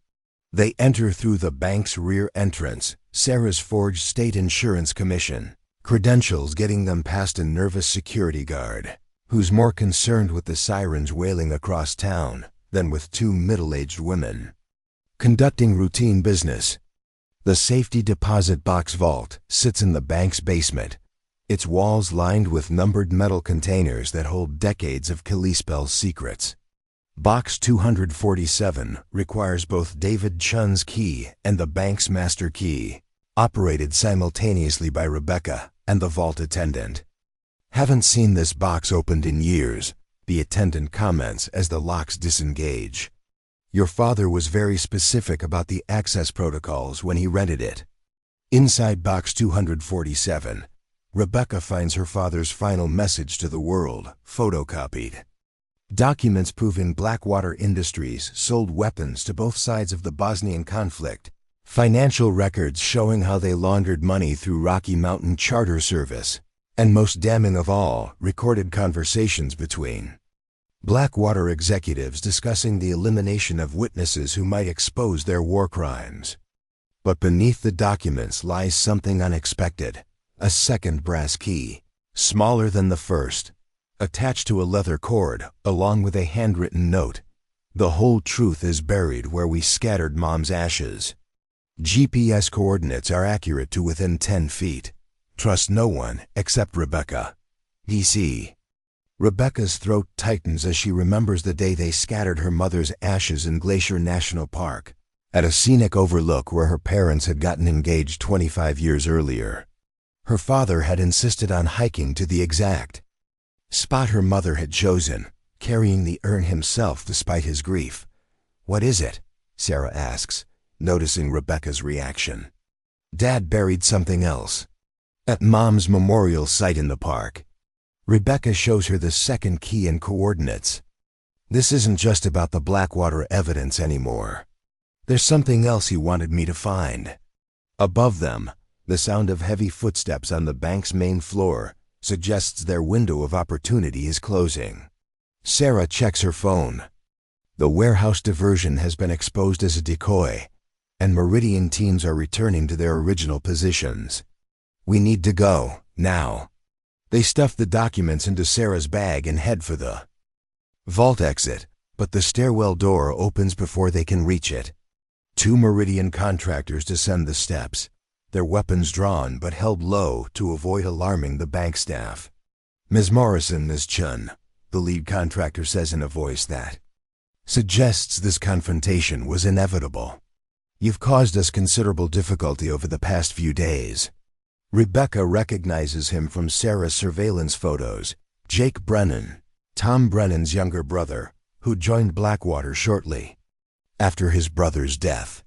[SPEAKER 1] They enter through the bank's rear entrance, Sarah's forged state insurance commission, credentials getting them past a nervous security guard, who's more concerned with the sirens wailing across town than with 2 middle-aged women conducting routine business. The safety deposit box vault sits in the bank's basement, its walls lined with numbered metal containers that hold decades of Kalispell's secrets. Box 247 requires both David Chun's key and the bank's master key, operated simultaneously by Rebecca and the vault attendant. Haven't seen this box opened in years, the attendant comments as the locks disengage. Your father was very specific about the access protocols when he rented it. Inside box 247, Rebecca finds her father's final message to the world, photocopied. Documents proving Blackwater Industries sold weapons to both sides of the Bosnian conflict. Financial records showing how they laundered money through Rocky Mountain Charter Service. And most damning of all, recorded conversations between Blackwater executives discussing the elimination of witnesses who might expose their war crimes. But beneath the documents lies something unexpected. A second brass key, smaller than the first, attached to a leather cord, along with a handwritten note. The whole truth is buried where we scattered Mom's ashes. GPS coordinates are accurate to within 10 feet. Trust no one except Rebecca. DC. Rebecca's throat tightens as she remembers the day they scattered her mother's ashes in Glacier National Park, at a scenic overlook where her parents had gotten engaged 25 years earlier. Her father had insisted on hiking to the exact spot her mother had chosen, carrying the urn himself despite his grief. "What is it?" Sarah asks, noticing Rebecca's reaction. "Dad buried something else at Mom's memorial site in the park." Rebecca shows her the second key and coordinates. "This isn't just about the Blackwater evidence anymore. There's something else he wanted me to find." Above them, the sound of heavy footsteps on the bank's main floor suggests their window of opportunity is closing. Sarah checks her phone. The warehouse diversion has been exposed as a decoy. and Meridian teams are returning to their original positions. We need to go, now. They stuff the documents into Sarah's bag and head for the vault exit, but the stairwell door opens before they can reach it. 2 Meridian contractors descend the steps, their weapons drawn but held low to avoid alarming the bank staff. Ms. Morrison, Ms. Chun, the lead contractor says in a voice that suggests this confrontation was inevitable. You've caused us considerable difficulty over the past few days. Rebecca recognizes him from Sarah's surveillance photos. Jake Brennan, Tom Brennan's younger brother, who joined Blackwater shortly after his brother's death.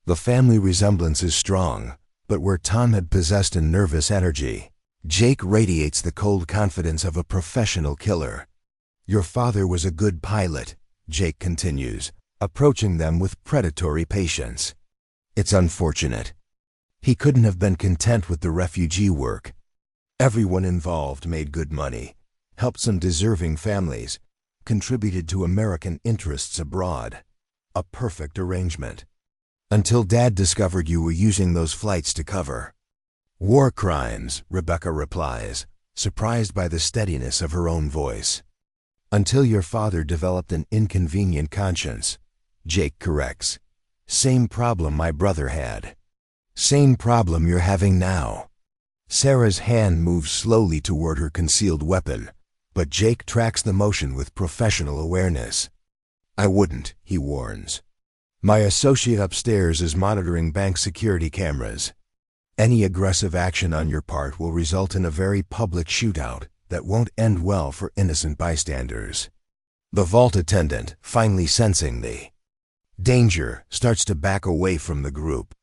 [SPEAKER 1] The family resemblance is strong, but where Tom had possessed a nervous energy, Jake radiates the cold confidence of a professional killer. Your father was a good pilot, Jake continues, approaching them with predatory patience. It's unfortunate. He couldn't have been content with the refugee work. Everyone involved made good money, helped some deserving families, contributed to American interests abroad. A perfect arrangement. Until Dad discovered you were using those flights to cover war crimes, Rebecca replies, surprised by the steadiness of her own voice. Until your father developed an inconvenient conscience, Jake corrects. Same problem my brother had. Same problem you're having now. Sarah's hand moves slowly toward her concealed weapon, but Jake tracks the motion with professional awareness. I wouldn't, he warns. My associate upstairs is monitoring bank security cameras. Any aggressive action on your part will result in a very public shootout that won't end well for innocent bystanders. The vault attendant, finally sensing the danger, starts to back away from the group.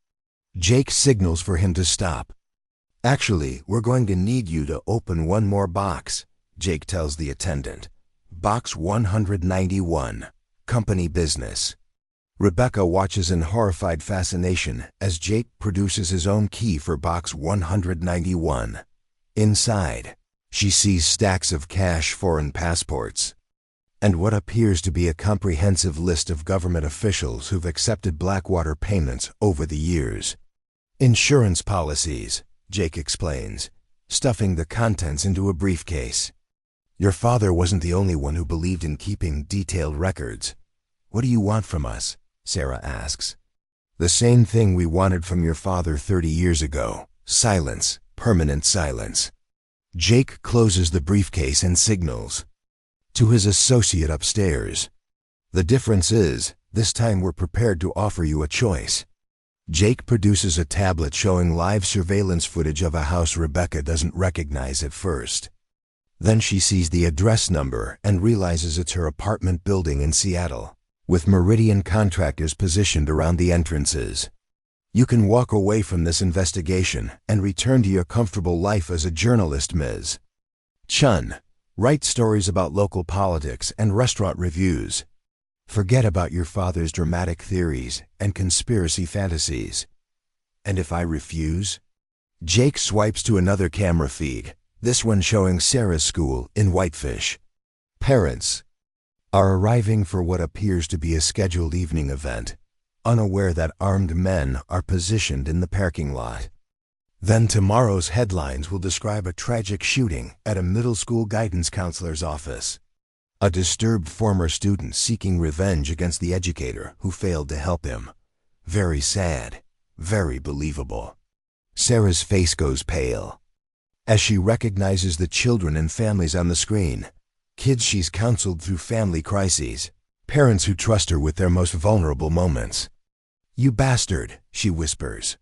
[SPEAKER 1] Jake signals for him to stop. Actually, we're going to need you to open one more box, Jake tells the attendant. Box 191, company business. Rebecca watches in horrified fascination as Jake produces his own key for box 191. Inside, she sees stacks of cash, foreign passports, and what appears to be a comprehensive list of government officials who've accepted Blackwater payments over the years. Insurance policies, Jake explains, stuffing the contents into a briefcase. Your father wasn't the only one who believed in keeping detailed records. What do you want from us? Sarah asks. The same thing we wanted from your father 30 years ago. Silence, permanent silence. Jake closes the briefcase and signals to his associate upstairs. The difference is, this time we're prepared to offer you a choice. Jake produces a tablet showing live surveillance footage of a house Rebecca doesn't recognize at first. Then she sees the address number and realizes it's her apartment building in Seattle, with Meridian contractors positioned around the entrances. You can walk away from this investigation and return to your comfortable life as a journalist, Ms. Chun. Write stories about local politics and restaurant reviews. Forget about your father's dramatic theories and conspiracy fantasies. And if I refuse? Jake swipes to another camera feed, this one showing Sarah's school in Whitefish. Parents are arriving for what appears to be a scheduled evening event, unaware that armed men are positioned in the parking lot. Then tomorrow's headlines will describe a tragic shooting at a middle school guidance counselor's office. A disturbed former student seeking revenge against the educator who failed to help him. Very sad, very believable. Sarah's face goes pale as she recognizes the children and families on the screen. Kids she's counseled through family crises, parents who trust her with their most vulnerable moments. You bastard, she whispers.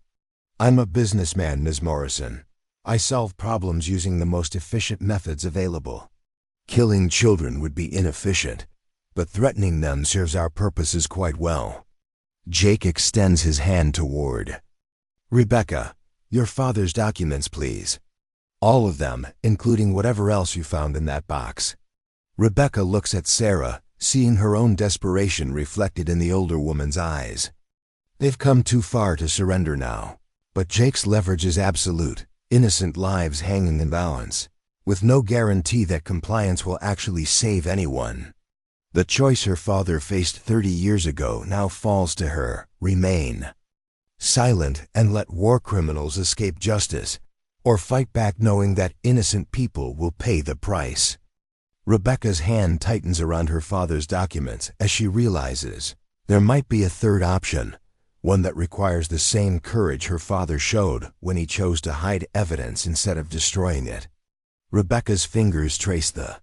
[SPEAKER 1] I'm a businessman, Ms. Morrison. I solve problems using the most efficient methods available. Killing children would be inefficient, but threatening them serves our purposes quite well. Jake extends his hand toward Rebecca. Your father's documents, please. All of them, including whatever else you found in that box. Rebecca looks at Sarah, seeing her own desperation reflected in the older woman's eyes. They've come too far to surrender now. But Jake's leverage is absolute, innocent lives hanging in balance, with no guarantee that compliance will actually save anyone. The choice her father faced 30 years ago now falls to her: remain silent and let war criminals escape justice, or fight back knowing that innocent people will pay the price. Rebecca's hand tightens around her father's documents as she realizes there might be a third option, one that requires the same courage her father showed when he chose to hide evidence instead of destroying it. Rebecca's fingers trace the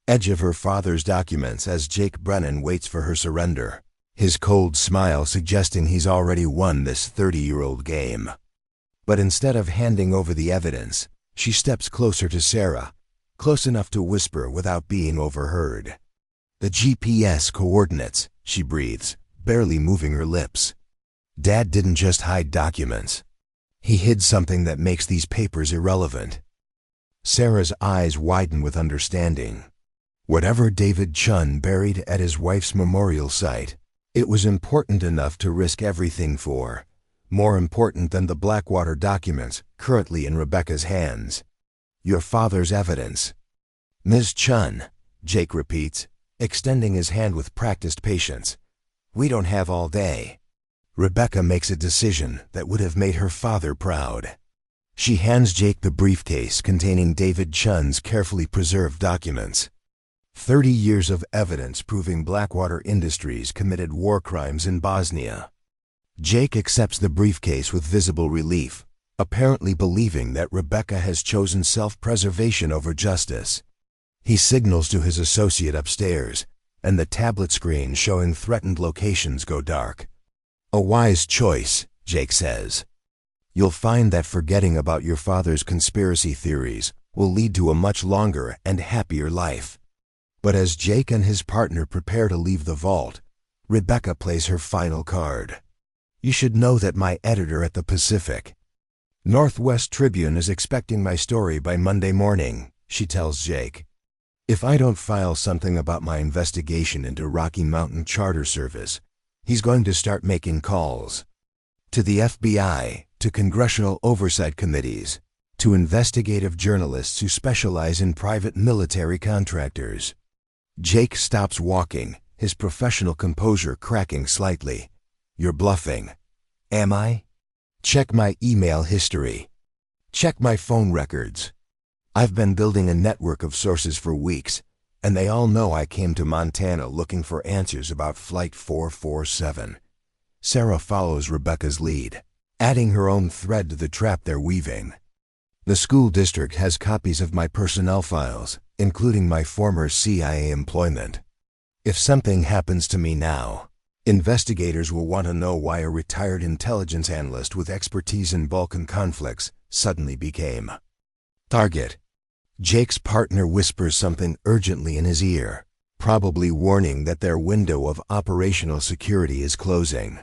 [SPEAKER 1] edge of her father's documents as Jake Brennan waits for her surrender, his cold smile suggesting he's already won this 30-year-old game. But instead of handing over the evidence, she steps closer to Sarah, close enough to whisper without being overheard. "The GPS coordinates," she breathes, barely moving her lips. "Dad didn't just hide documents. He hid something that makes these papers irrelevant." Sarah's eyes widen with understanding. Whatever David Chun buried at his wife's memorial site, it was important enough to risk everything for, more important than the Blackwater documents currently in Rebecca's hands. "Your father's evidence." "Ms. Chun," Jake repeats, extending his hand with practiced patience. "We don't have all day." Rebecca makes a decision that would have made her father proud. She hands Jake the briefcase containing David Chun's carefully preserved documents. 30 years of evidence proving Blackwater Industries committed war crimes in Bosnia. Jake accepts the briefcase with visible relief, apparently believing that Rebecca has chosen self-preservation over justice. He signals to his associate upstairs, and the tablet screen showing threatened locations go dark. "A wise choice," Jake says. "You'll find that forgetting about your father's conspiracy theories will lead to a much longer and happier life." But as Jake and his partner prepare to leave the vault, Rebecca plays her final card. "You should know that my editor at the Pacific Northwest Tribune is expecting my story by Monday morning," she tells Jake. "If I don't file something about my investigation into Rocky Mountain Charter Service, he's going to start making calls. To the FBI, to congressional oversight committees, to investigative journalists who specialize in private military contractors." Jake stops walking, his professional composure cracking slightly. "You're bluffing." "Am I? Check my email history. Check my phone records. I've been building a network of sources for weeks, and they all know I came to Montana looking for answers about Flight 447. Sarah follows Rebecca's lead, adding her own thread to the trap they're weaving. "The school district has copies of my personnel files, including my former CIA employment. If something happens to me now, investigators will want to know why a retired intelligence analyst with expertise in Balkan conflicts suddenly became target." Jake's partner whispers something urgently in his ear, probably warning that their window of operational security is closing.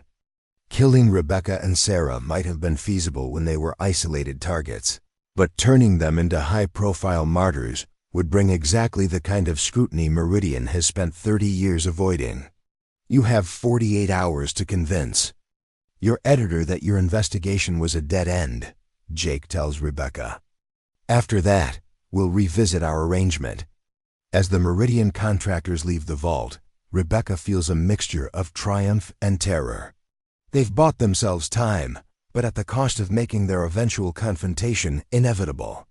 [SPEAKER 1] Killing Rebecca and Sarah might have been feasible when they were isolated targets, but turning them into high-profile martyrs would bring exactly the kind of scrutiny Meridian has spent 30 years avoiding. "You have 48 hours to convince your editor that your investigation was a dead end," Jake tells Rebecca. "After that, we'll revisit our arrangement." As the Meridian contractors leave the vault, Rebecca feels a mixture of triumph and terror. They've bought themselves time, but at the cost of making their eventual confrontation inevitable.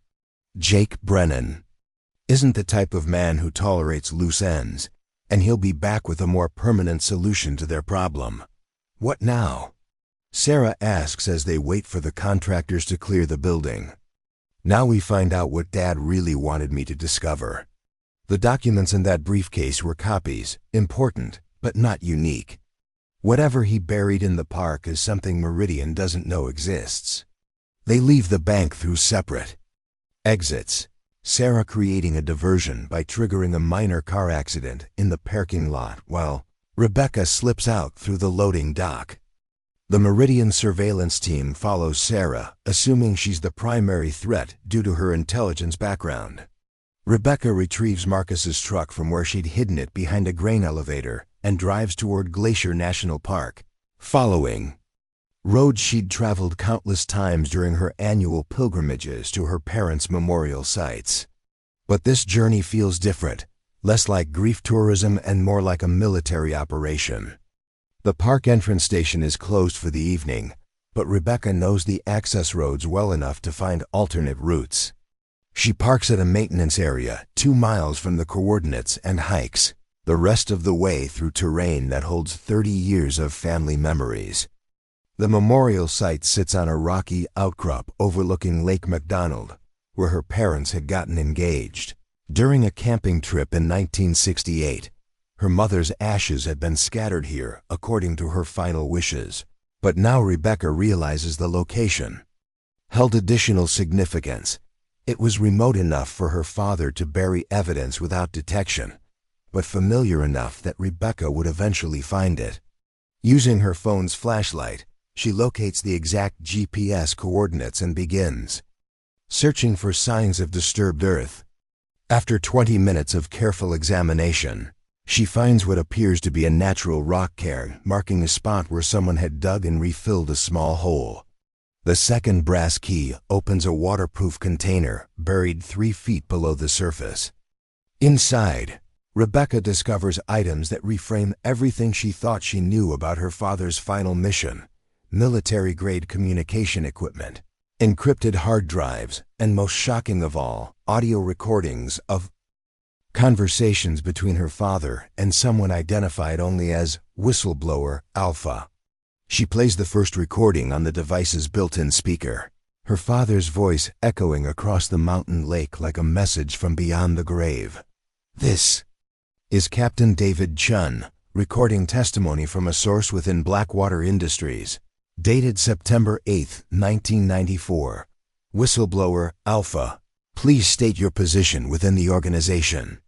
[SPEAKER 1] Jake Brennan isn't the type of man who tolerates loose ends, and he'll be back with a more permanent solution to their problem. "What now?" Sarah asks as they wait for the contractors to clear the building. "Now we find out what Dad really wanted me to discover. The documents in that briefcase were copies, important, but not unique. Whatever he buried in the park is something Meridian doesn't know exists." They leave the bank through separate exits, Sarah creating a diversion by triggering a minor car accident in the parking lot while Rebecca slips out through the loading dock. The Meridian surveillance team follows Sarah, assuming she's the primary threat due to her intelligence background. Rebecca retrieves Marcus's truck from where she'd hidden it behind a grain elevator and drives toward Glacier National Park, following roads she'd traveled countless times during her annual pilgrimages to her parents' memorial sites. But this journey feels different, less like grief tourism and more like a military operation. The park entrance station is closed for the evening, but Rebecca knows the access roads well enough to find alternate routes. She parks at a maintenance area 2 miles from the coordinates and hikes the rest of the way through terrain that holds 30 years of family memories. The memorial site sits on a rocky outcrop overlooking Lake McDonald, where her parents had gotten engaged. During a camping trip in 1968, her mother's ashes had been scattered here according to her final wishes. But now Rebecca realizes the location held additional significance. It was remote enough for her father to bury evidence without detection, but familiar enough that Rebecca would eventually find it. Using her phone's flashlight, she locates the exact GPS coordinates and begins searching for signs of disturbed earth. After 20 minutes of careful examination, she finds what appears to be a natural rock cairn marking a spot where someone had dug and refilled a small hole. The second brass key opens a waterproof container buried 3 feet below the surface. Inside, Rebecca discovers items that reframe everything she thought she knew about her father's final mission: military-grade communication equipment, encrypted hard drives, and most shocking of all, audio recordings of conversations between her father and someone identified only as whistleblower Alpha. She plays the first recording on the device's built-in speaker, her father's voice echoing across the mountain lake like a message from beyond the grave. This is Captain David Chun, recording testimony from a source within Blackwater Industries. Dated September 8, 1994. Whistleblower Alpha, please state your position within the organization.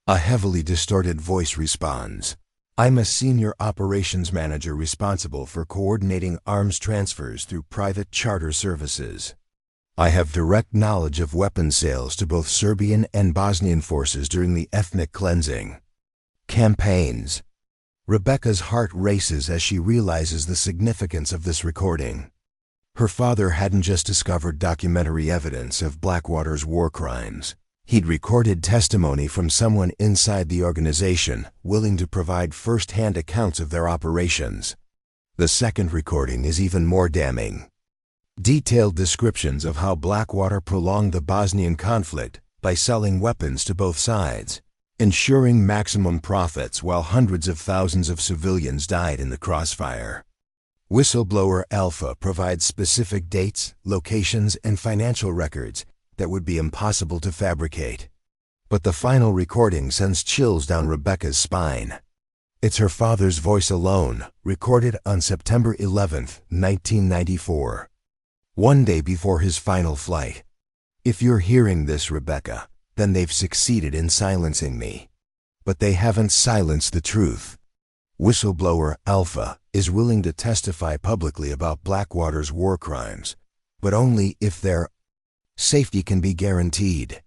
[SPEAKER 1] A heavily distorted voice responds, I'm a senior operations manager responsible for coordinating arms transfers through private charter services. I have direct knowledge of weapons sales to both Serbian and Bosnian forces during the ethnic cleansing campaigns. Rebecca's heart races as she realizes the significance of this recording. Her father hadn't just discovered documentary evidence of Blackwater's war crimes. He'd recorded testimony from someone inside the organization willing to provide first-hand accounts of their operations. The second recording is even more damning. Detailed descriptions of how Blackwater prolonged the Bosnian conflict by selling weapons to both sides, ensuring maximum profits while hundreds of thousands of civilians died in the crossfire. Whistleblower Alpha provides specific dates, locations, and financial records that would be impossible to fabricate. But the final recording sends chills down Rebecca's spine. It's her father's voice alone, recorded on September 11, 1994. One day before his final flight. If you're hearing this, Rebecca, then they've succeeded in silencing me. But they haven't silenced the truth. Whistleblower Alpha is willing to testify publicly about Blackwater's war crimes, but only if their safety can be guaranteed.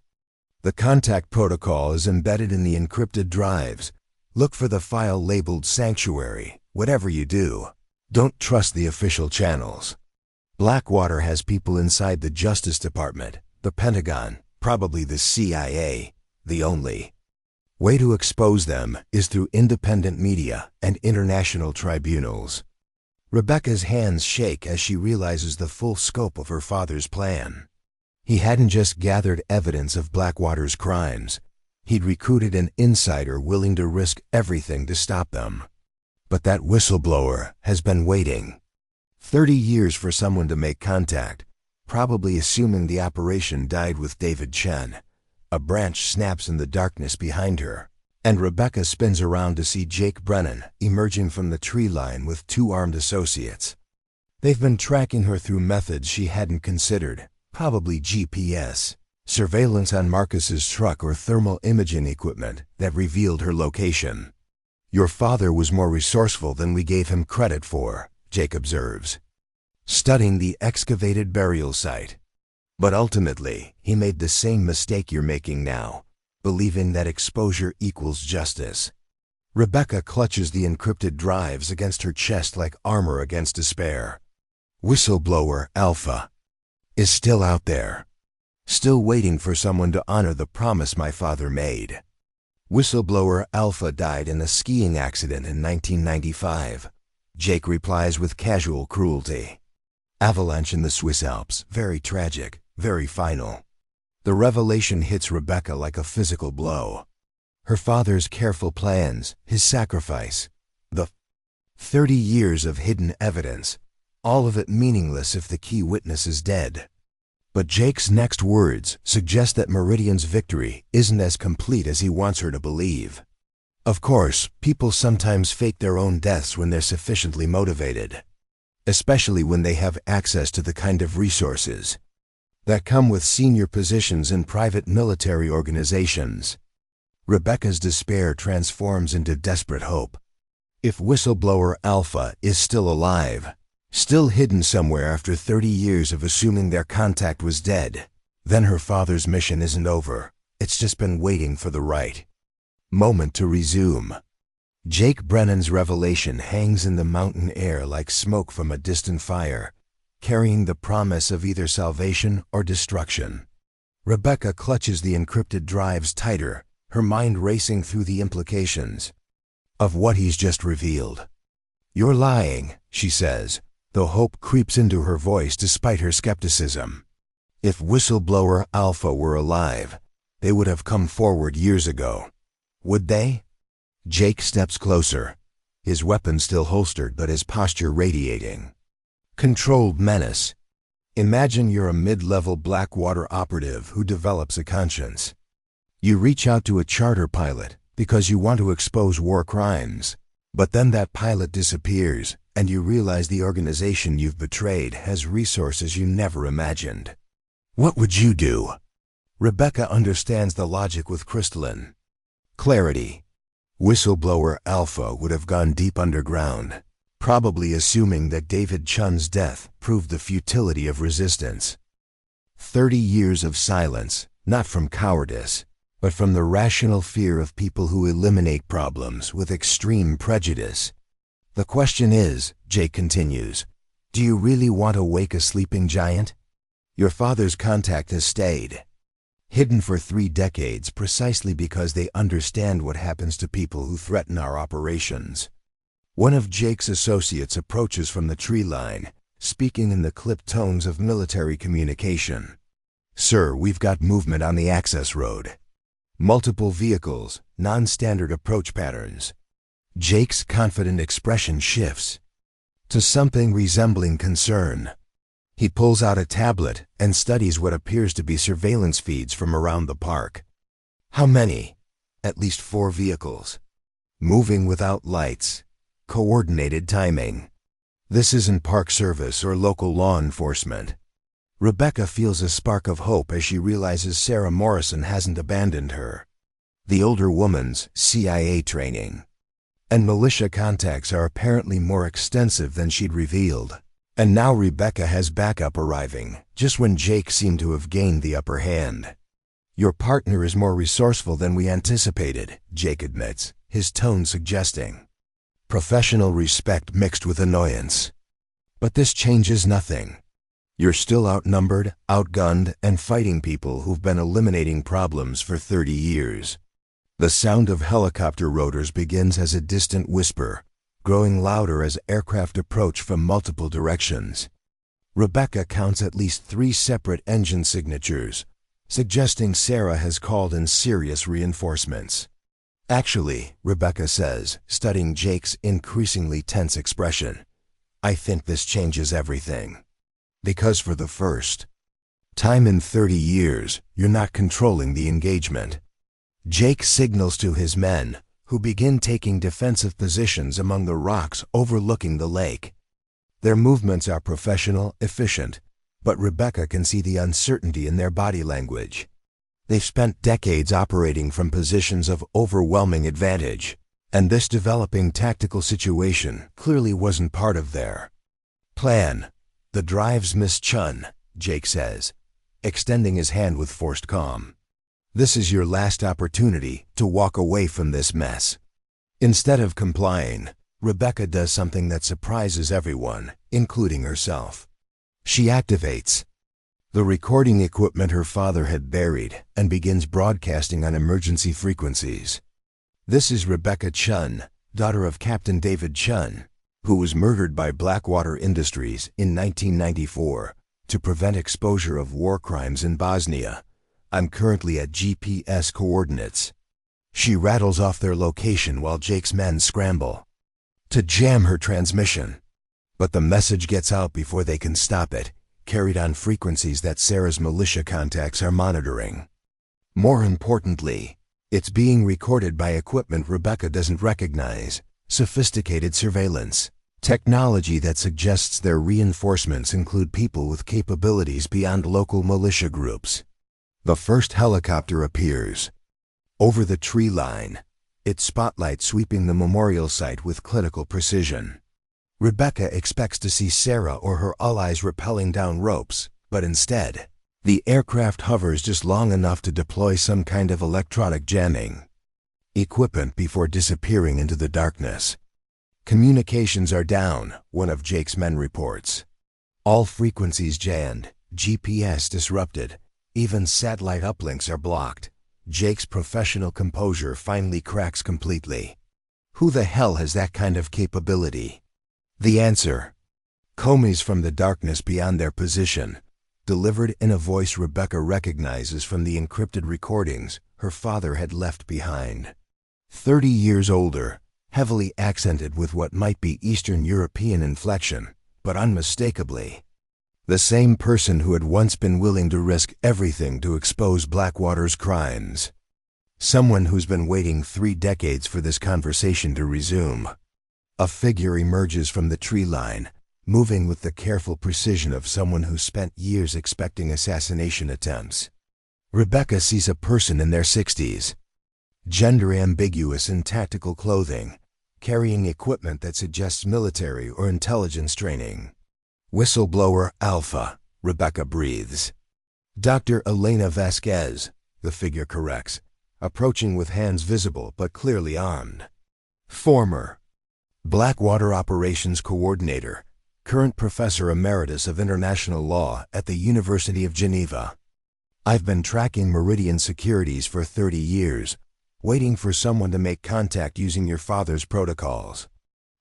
[SPEAKER 1] The contact protocol is embedded in the encrypted drives. Look for the file labeled Sanctuary. Whatever you do, don't trust the official channels. Blackwater has people inside the Justice Department, the Pentagon, probably the CIA. The only way to expose them is through independent media and international tribunals. Rebecca's hands shake as she realizes the full scope of her father's plan. He hadn't just gathered evidence of Blackwater's crimes. He'd recruited an insider willing to risk everything to stop them. But that whistleblower has been waiting 30 years for someone to make contact, probably assuming the operation died with David Chen. A branch snaps in the darkness behind her, and Rebecca spins around to see Jake Brennan emerging from the tree line with 2 armed associates. They've been tracking her through methods she hadn't considered, probably GPS, surveillance on Marcus's truck, or thermal imaging equipment that revealed her location. Your father was more resourceful than we gave him credit for, Jake observes, studying the excavated burial site. But ultimately, he made the same mistake you're making now, believing that exposure equals justice. Rebecca clutches the encrypted drives against her chest like armor against despair. Whistleblower Alpha is still out there, still waiting for someone to honor the promise my father made. Whistleblower Alpha died in a skiing accident in 1995. Jake replies with casual cruelty. Avalanche in the Swiss Alps, very tragic, very final. The revelation hits Rebecca like a physical blow. Her father's careful plans, his sacrifice, the 30 years of hidden evidence, all of it meaningless if the key witness is dead. But Jake's next words suggest that Meridian's victory isn't as complete as he wants her to believe. Of course, people sometimes fake their own deaths when they're sufficiently motivated, especially when they have access to the kind of resources that come with senior positions in private military organizations. Rebecca's despair transforms into desperate hope. If whistleblower Alpha is still alive, still hidden somewhere after 30 years of assuming their contact was dead, then her father's mission isn't over. It's just been waiting for the right moment to resume. Jake Brennan's revelation hangs in the mountain air like smoke from a distant fire, carrying the promise of either salvation or destruction. Rebecca clutches the encrypted drives tighter, her mind racing through the implications of what he's just revealed. "You're lying," she says, though hope creeps into her voice despite her skepticism. If whistleblower Alpha were alive, they would have come forward years ago. Would they? Jake steps closer, his weapon still holstered but his posture radiating controlled menace. Imagine you're a mid-level Blackwater operative who develops a conscience. You reach out to a charter pilot because you want to expose war crimes, but then that pilot disappears and you realize the organization you've betrayed has resources you never imagined. What would you do? Rebecca understands the logic with crystalline clarity. Whistleblower Alpha would have gone deep underground, probably assuming that David Chun's death proved the futility of resistance. 30 years of silence, not from cowardice, but from the rational fear of people who eliminate problems with extreme prejudice. The question is, Jake continues, do you really want to wake a sleeping giant? Your father's contact has stayed hidden for 3 decades precisely because they understand what happens to people who threaten our operations. One of Jake's associates approaches from the tree line, speaking in the clipped tones of military communication. "Sir, we've got movement on the access road. Multiple vehicles, non-standard approach patterns." Jake's confident expression shifts to something resembling concern. He pulls out a tablet and studies what appears to be surveillance feeds from around the park. How many? At least 4 vehicles. Moving without lights. Coordinated timing. This isn't park service or local law enforcement. Rebecca feels a spark of hope as she realizes Sarah Morrison hasn't abandoned her. The older woman's CIA training and militia contacts are apparently more extensive than she'd revealed. And now Rebecca has backup arriving, just when Jake seemed to have gained the upper hand. "Your partner is more resourceful than we anticipated," Jake admits, his tone suggesting professional respect mixed with annoyance. "But this changes nothing. You're still outnumbered, outgunned, and fighting people who've been eliminating problems for 30 years. The sound of helicopter rotors begins as a distant whisper, growing louder as aircraft approach from multiple directions. Rebecca counts at least 3 separate engine signatures, suggesting Sarah has called in serious reinforcements. "Actually," Rebecca says, studying Jake's increasingly tense expression, "I think this changes everything. Because for the first time in 30 years, you're not controlling the engagement." Jake signals to his men, who begin taking defensive positions among the rocks overlooking the lake. Their movements are professional, efficient, but Rebecca can see the uncertainty in their body language. They've spent decades operating from positions of overwhelming advantage, and this developing tactical situation clearly wasn't part of their plan. "The drives Miss Chun," Jake says, extending his hand with forced calm. "This is your last opportunity to walk away from this mess." Instead of complying, Rebecca does something that surprises everyone, including herself. She activates the recording equipment her father had buried and begins broadcasting on emergency frequencies. "This is Rebecca Chun, daughter of Captain David Chun, who was murdered by Blackwater Industries in 1994 to prevent exposure of war crimes in Bosnia. I'm currently at GPS coordinates. She rattles off their location while Jake's men scramble to jam her transmission. But the message gets out before they can stop it, carried on frequencies that Sarah's militia contacts are monitoring. More importantly, it's being recorded by equipment Rebecca doesn't recognize, sophisticated surveillance technology that suggests their reinforcements include people with capabilities beyond local militia groups. The first helicopter appears over the tree line, its spotlight sweeping the memorial site with clinical precision. Rebecca expects to see Sarah or her allies rappelling down ropes, but instead, the aircraft hovers just long enough to deploy some kind of electronic jamming equipment before disappearing into the darkness. Communications are down, one of Jake's men reports. All frequencies jammed, GPS disrupted, even satellite uplinks are blocked. Jake's professional composure finally cracks completely. Who the hell has that kind of capability? The answer: Comey's from the darkness beyond their position, delivered in a voice Rebecca recognizes from the encrypted recordings her father had left behind. 30 years older, heavily accented with what might be Eastern European inflection, but unmistakably the same person who had once been willing to risk everything to expose Blackwater's crimes. Someone who's been waiting 3 decades for this conversation to resume. A figure emerges from the tree line, moving with the careful precision of someone who spent years expecting assassination attempts. Rebecca sees a person in their 60s, gender ambiguous in tactical clothing, carrying equipment that suggests military or intelligence training. Whistleblower Alpha, Rebecca breathes. Dr. Elena Vasquez, the figure corrects, approaching with hands visible but clearly armed. Former Blackwater Operations Coordinator, current Professor Emeritus of International Law at the University of Geneva. I've been tracking Meridian Securities for 30 years, waiting for someone to make contact using your father's protocols.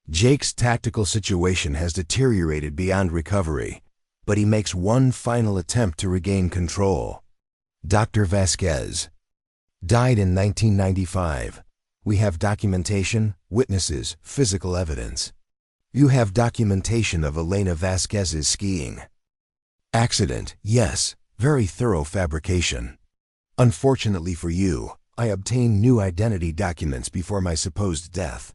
[SPEAKER 1] Jake's tactical situation has deteriorated beyond recovery, but he makes one final attempt to regain control. Dr. Vasquez died in 1995. We have documentation, witnesses, physical evidence. You have documentation of Elena Vasquez's skiing accident, yes, very thorough fabrication. Unfortunately for you, I obtained new identity documents before my supposed death.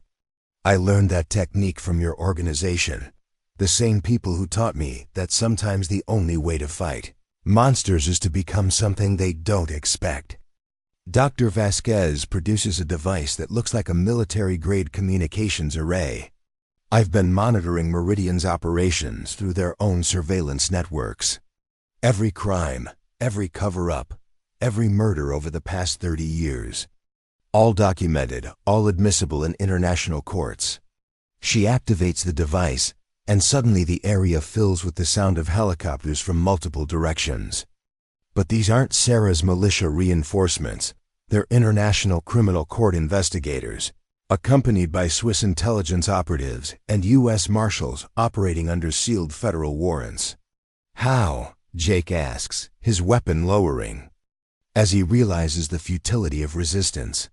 [SPEAKER 1] I learned that technique from your organization, the same people who taught me that sometimes the only way to fight monsters is to become something they don't expect. Dr. Vasquez produces a device that looks like a military-grade communications array. I've been monitoring Meridian's operations through their own surveillance networks. Every crime, every cover-up, every murder over the past 30 years. All documented, all admissible in international courts. She activates the device, and suddenly the area fills with the sound of helicopters from multiple directions. But these aren't Sarah's militia reinforcements. They're international criminal court investigators, accompanied by Swiss intelligence operatives and U.S. Marshals operating under sealed federal warrants. How? Jake asks, his weapon lowering, as he realizes the futility of resistance.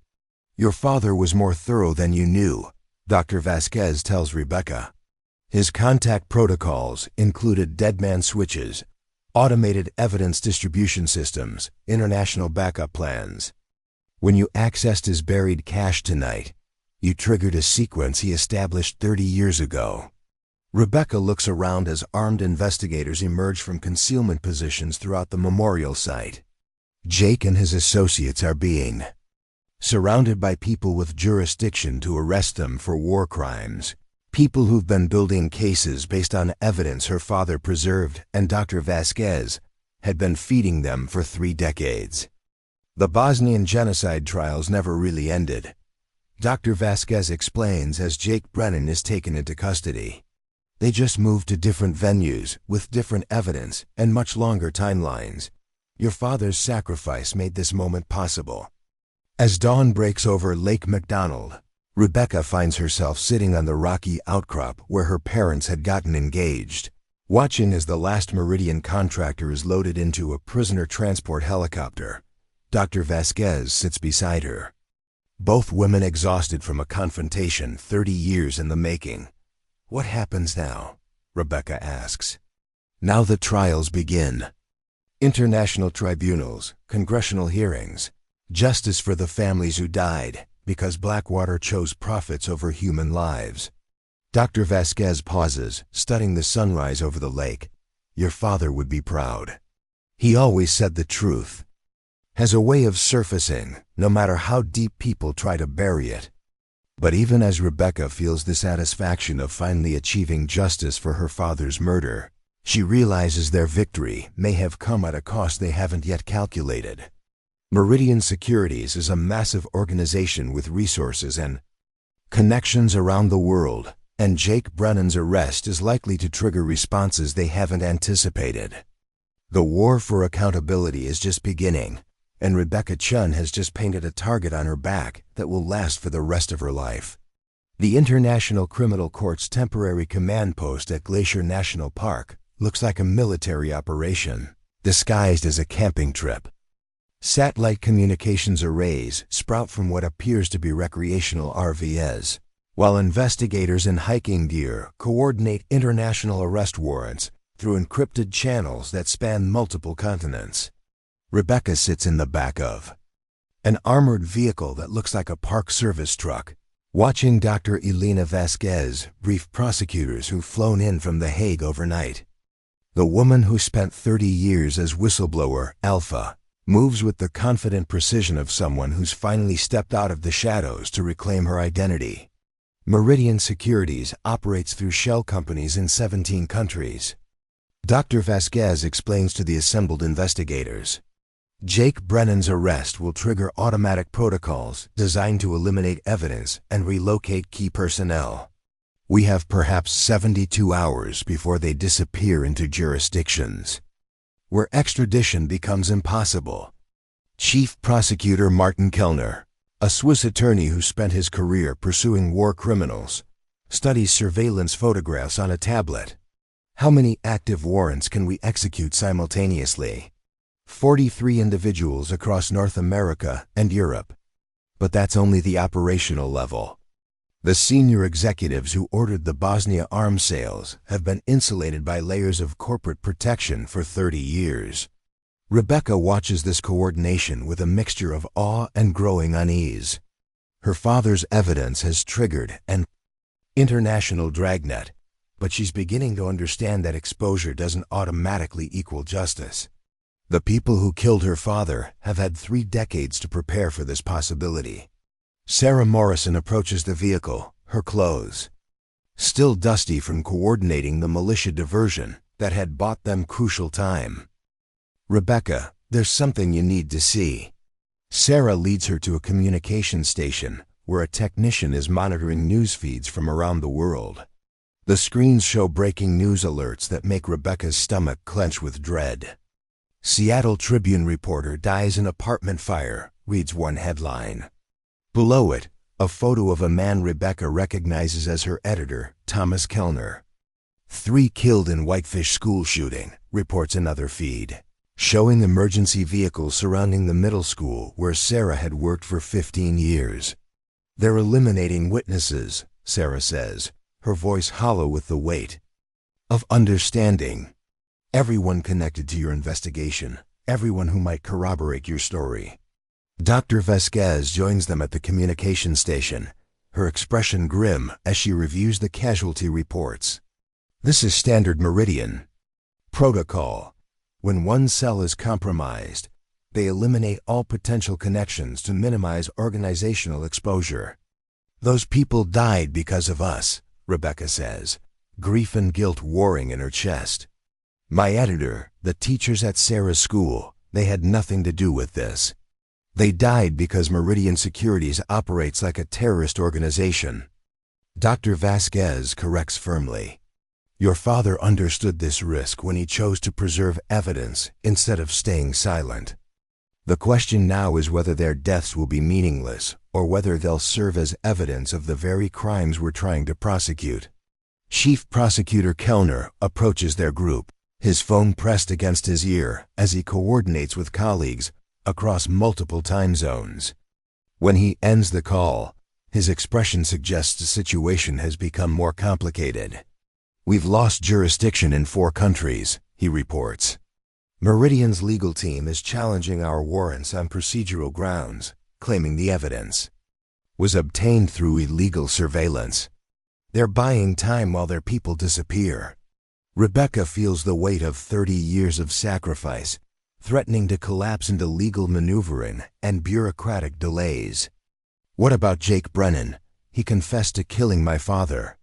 [SPEAKER 1] Your father was more thorough than you knew, Dr. Vasquez tells Rebecca. His contact protocols included deadman switches, automated evidence distribution systems, international backup plans. When you accessed his buried cache tonight, you triggered a sequence he established 30 years ago. Rebecca looks around as armed investigators emerge from concealment positions throughout the memorial site. Jake and his associates are being surrounded by people with jurisdiction to arrest them for war crimes. People who've been building cases based on evidence her father preserved and Dr. Vasquez had been feeding them for 3 decades. The Bosnian genocide trials never really ended. Dr. Vasquez explains as Jake Brennan is taken into custody. They just moved to different venues with different evidence and much longer timelines. Your father's sacrifice made this moment possible. As dawn breaks over Lake McDonald, Rebecca finds herself sitting on the rocky outcrop where her parents had gotten engaged, watching as the last Meridian contractor is loaded into a prisoner transport helicopter. Dr. Vasquez sits beside her. Both women exhausted from a confrontation 30 years in the making. What happens now? Rebecca asks. Now the trials begin. International tribunals, congressional hearings, justice for the families who died because Blackwater chose profits over human lives. Dr. Vasquez pauses, studying the sunrise over the lake. Your father would be proud. He always said the truth. Has a way of surfacing, no matter how deep people try to bury it. But even as Rebecca feels the satisfaction of finally achieving justice for her father's murder, she realizes their victory may have come at a cost they haven't yet calculated. Meridian Securities is a massive organization with resources and connections around the world, and Jake Brennan's arrest is likely to trigger responses they haven't anticipated. The war for accountability is just beginning, and Rebecca Chun has just painted a target on her back that will last for the rest of her life. The International Criminal Court's temporary command post at Glacier National Park looks like a military operation, disguised as a camping trip. Satellite communications arrays sprout from what appears to be recreational RVs, while investigators in hiking gear coordinate international arrest warrants through encrypted channels that span multiple continents. Rebecca sits in the back of an armored vehicle that looks like a Park Service truck, watching Dr. Elena Vasquez brief prosecutors who've flown in from The Hague overnight. The woman who spent 30 years as whistleblower Alpha moves with the confident precision of someone who's finally stepped out of the shadows to reclaim her identity. Meridian Securities operates through shell companies in 17 countries. Dr. Vasquez explains to the assembled investigators. Jake Brennan's arrest will trigger automatic protocols designed to eliminate evidence and relocate key personnel. We have perhaps 72 hours before they disappear into jurisdictions where extradition becomes impossible. Chief Prosecutor Martin Kellner, a Swiss attorney who spent his career pursuing war criminals, studies surveillance photographs on a tablet. How many active warrants can we execute simultaneously? 43 individuals across North America and Europe. But that's only the operational level. The senior executives who ordered the Bosnia arms sales have been insulated by layers of corporate protection for 30 years. Rebecca watches this coordination with a mixture of awe and growing unease. Her father's evidence has triggered an international dragnet, but she's beginning to understand that exposure doesn't automatically equal justice. The people who killed her father have had 3 decades to prepare for this possibility. Sarah Morrison approaches the vehicle, her clothes still dusty from coordinating the militia diversion that had bought them crucial time. Rebecca, there's something you need to see. Sarah leads her to a communication station where a technician is monitoring news feeds from around the world. The screens show breaking news alerts that make Rebecca's stomach clench with dread. Seattle Tribune reporter dies in apartment fire, reads one headline. Below it, a photo of a man Rebecca recognizes as her editor, Thomas Kellner. 3 killed in Whitefish school shooting, reports another feed, showing emergency vehicles surrounding the middle school where Sarah had worked for 15 years. They're eliminating witnesses, Sarah says, her voice hollow with the weight of understanding. Everyone connected to your investigation, everyone who might corroborate your story. Dr. Vasquez joins them at the communication station, her expression grim as she reviews the casualty reports. This is standard Meridian protocol. When one cell is compromised, they eliminate all potential connections to minimize organizational exposure. Those people died because of us, Rebecca says, grief and guilt warring in her chest. My editor, the teachers at Sarah's school, they had nothing to do with this. They died because Meridian Securities operates like a terrorist organization. Dr. Vasquez corrects firmly. Your father understood this risk when he chose to preserve evidence instead of staying silent. The question now is whether their deaths will be meaningless or whether they'll serve as evidence of the very crimes we're trying to prosecute. Chief Prosecutor Kellner approaches their group, his phone pressed against his ear as he coordinates with colleagues across multiple time zones. When he ends the call, his expression suggests the situation has become more complicated. "We've lost jurisdiction in 4 countries, he reports. Meridian's legal team is challenging our warrants on procedural grounds, claiming the evidence was obtained through illegal surveillance. They're buying time while their people disappear." Rebecca feels the weight of 30 years of sacrifice, threatening to collapse into legal maneuvering and bureaucratic delays. "What about Jake Brennan? He confessed to killing my father.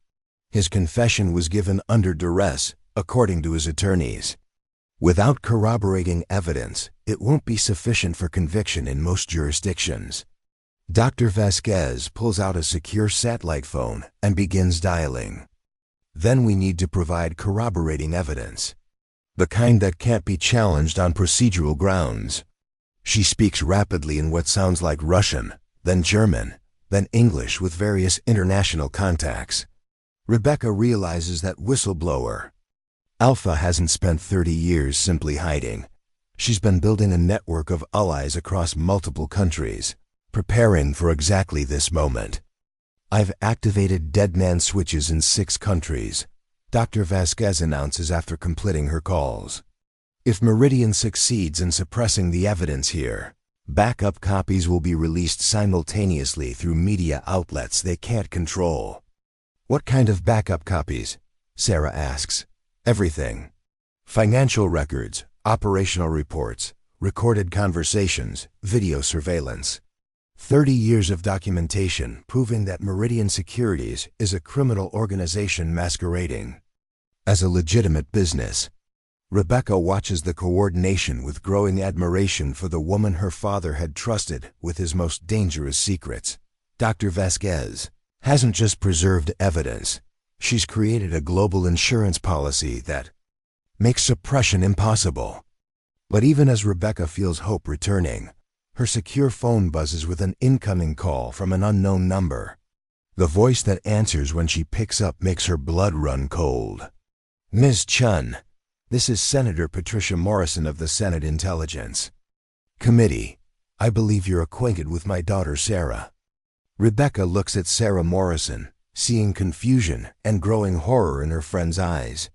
[SPEAKER 1] His confession was given under duress, according to his attorneys. Without corroborating evidence, it won't be sufficient for conviction in most jurisdictions." Dr. Vasquez pulls out a secure satellite phone and begins dialing. "Then we need to provide corroborating evidence, the kind that can't be challenged on procedural grounds." She speaks rapidly in what sounds like Russian, then German, then English with various international contacts. Rebecca realizes that whistleblower Alpha hasn't spent 30 years simply hiding. She's been building a network of allies across multiple countries, preparing for exactly this moment. "I've activated dead man switches in 6 countries, Dr. Vasquez announces after completing her calls. "If Meridian succeeds in suppressing the evidence here, backup copies will be released simultaneously through media outlets they can't control." "What kind of backup copies?" Sarah asks. "Everything. Financial records, operational reports, recorded conversations, video surveillance. 30 years of documentation proving that Meridian Securities is a criminal organization masquerading as a legitimate business." Rebecca watches the coordination with growing admiration for the woman her father had trusted with his most dangerous secrets. Dr. Vasquez hasn't just preserved evidence. She's created a global insurance policy that makes suppression impossible. But even as Rebecca feels hope returning, her secure phone buzzes with an incoming call from an unknown number. The voice that answers when she picks up makes her blood run cold. "Ms. Chun, this is Senator Patricia Morrison of the Senate Intelligence Committee. I believe you're acquainted with my daughter Sarah." Rebecca looks at Sarah Morrison, seeing confusion and growing horror in her friend's eyes.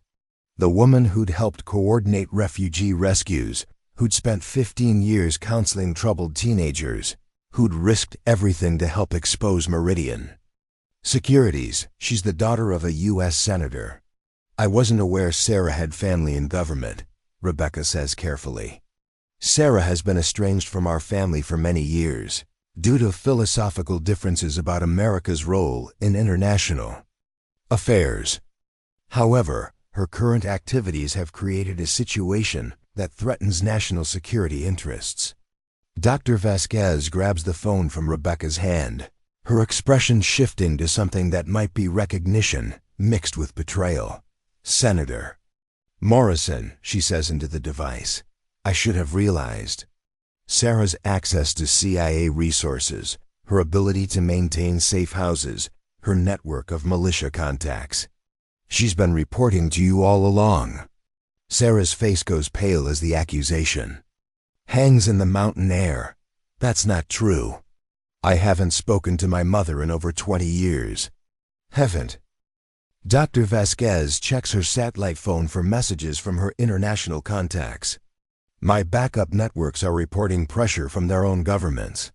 [SPEAKER 1] The woman who'd helped coordinate refugee rescues, who'd spent 15 years counseling troubled teenagers, who'd risked everything to help expose Meridian Securities. She's the daughter of a U.S. senator. "I wasn't aware Sarah had family in government," Rebecca says carefully. "Sarah has been estranged from our family for many years, due to philosophical differences about America's role in international affairs. However, her current activities have created a situation that threatens national security interests." Dr. Vasquez grabs the phone from Rebecca's hand, her expression shifting to something that might be recognition mixed with betrayal. "Senator Morrison," she says into the device, "I should have realized." Sarah's access to CIA resources, her ability to maintain safe houses, her network of militia contacts. "She's been reporting to you all along." Sarah's face goes pale as the accusation hangs in the mountain air. "That's not true. I haven't spoken to my mother in over 20 years. Haven't." Dr. Vasquez checks her satellite phone for messages from her international contacts. "My backup networks are reporting pressure from their own governments.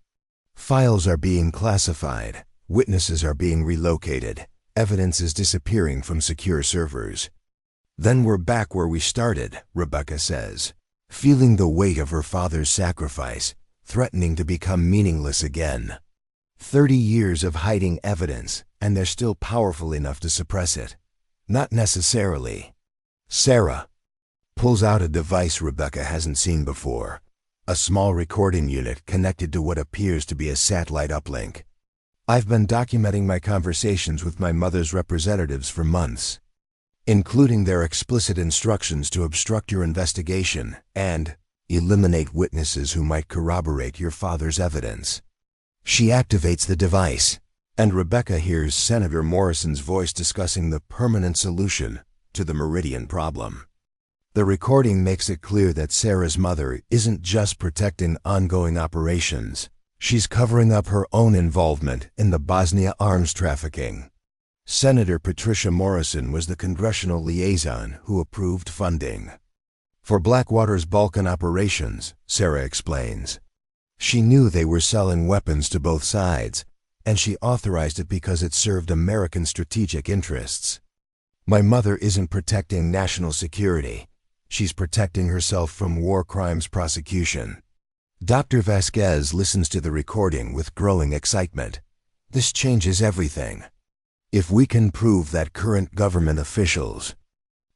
[SPEAKER 1] Files are being classified, witnesses are being relocated, evidence is disappearing from secure servers." "Then we're back where we started," Rebecca says, feeling the weight of her father's sacrifice, threatening to become meaningless again. 30 years of hiding evidence, and they're still powerful enough to suppress it. Not necessarily. Sarah pulls out a device Rebecca hasn't seen before, a small recording unit connected to what appears to be a satellite uplink. "I've been documenting my conversations with my mother's representatives for months, including their explicit instructions to obstruct your investigation and Eliminate witnesses who might corroborate your father's evidence. She activates the device, and Rebecca hears Senator Morrison's voice discussing the permanent solution to the Meridian problem. The recording makes it clear that Sarah's mother isn't just protecting ongoing operations. She's covering up her own involvement in the Bosnia arms trafficking. Senator Patricia Morrison was the congressional liaison who approved funding for Blackwater's Balkan operations, Sarah explains. She knew they were selling weapons to both sides, and she authorized it because it served American strategic interests. My mother isn't protecting national security. She's protecting herself from war crimes prosecution. Dr. Vasquez listens to the recording with growing excitement. This changes everything. If we can prove that current government officials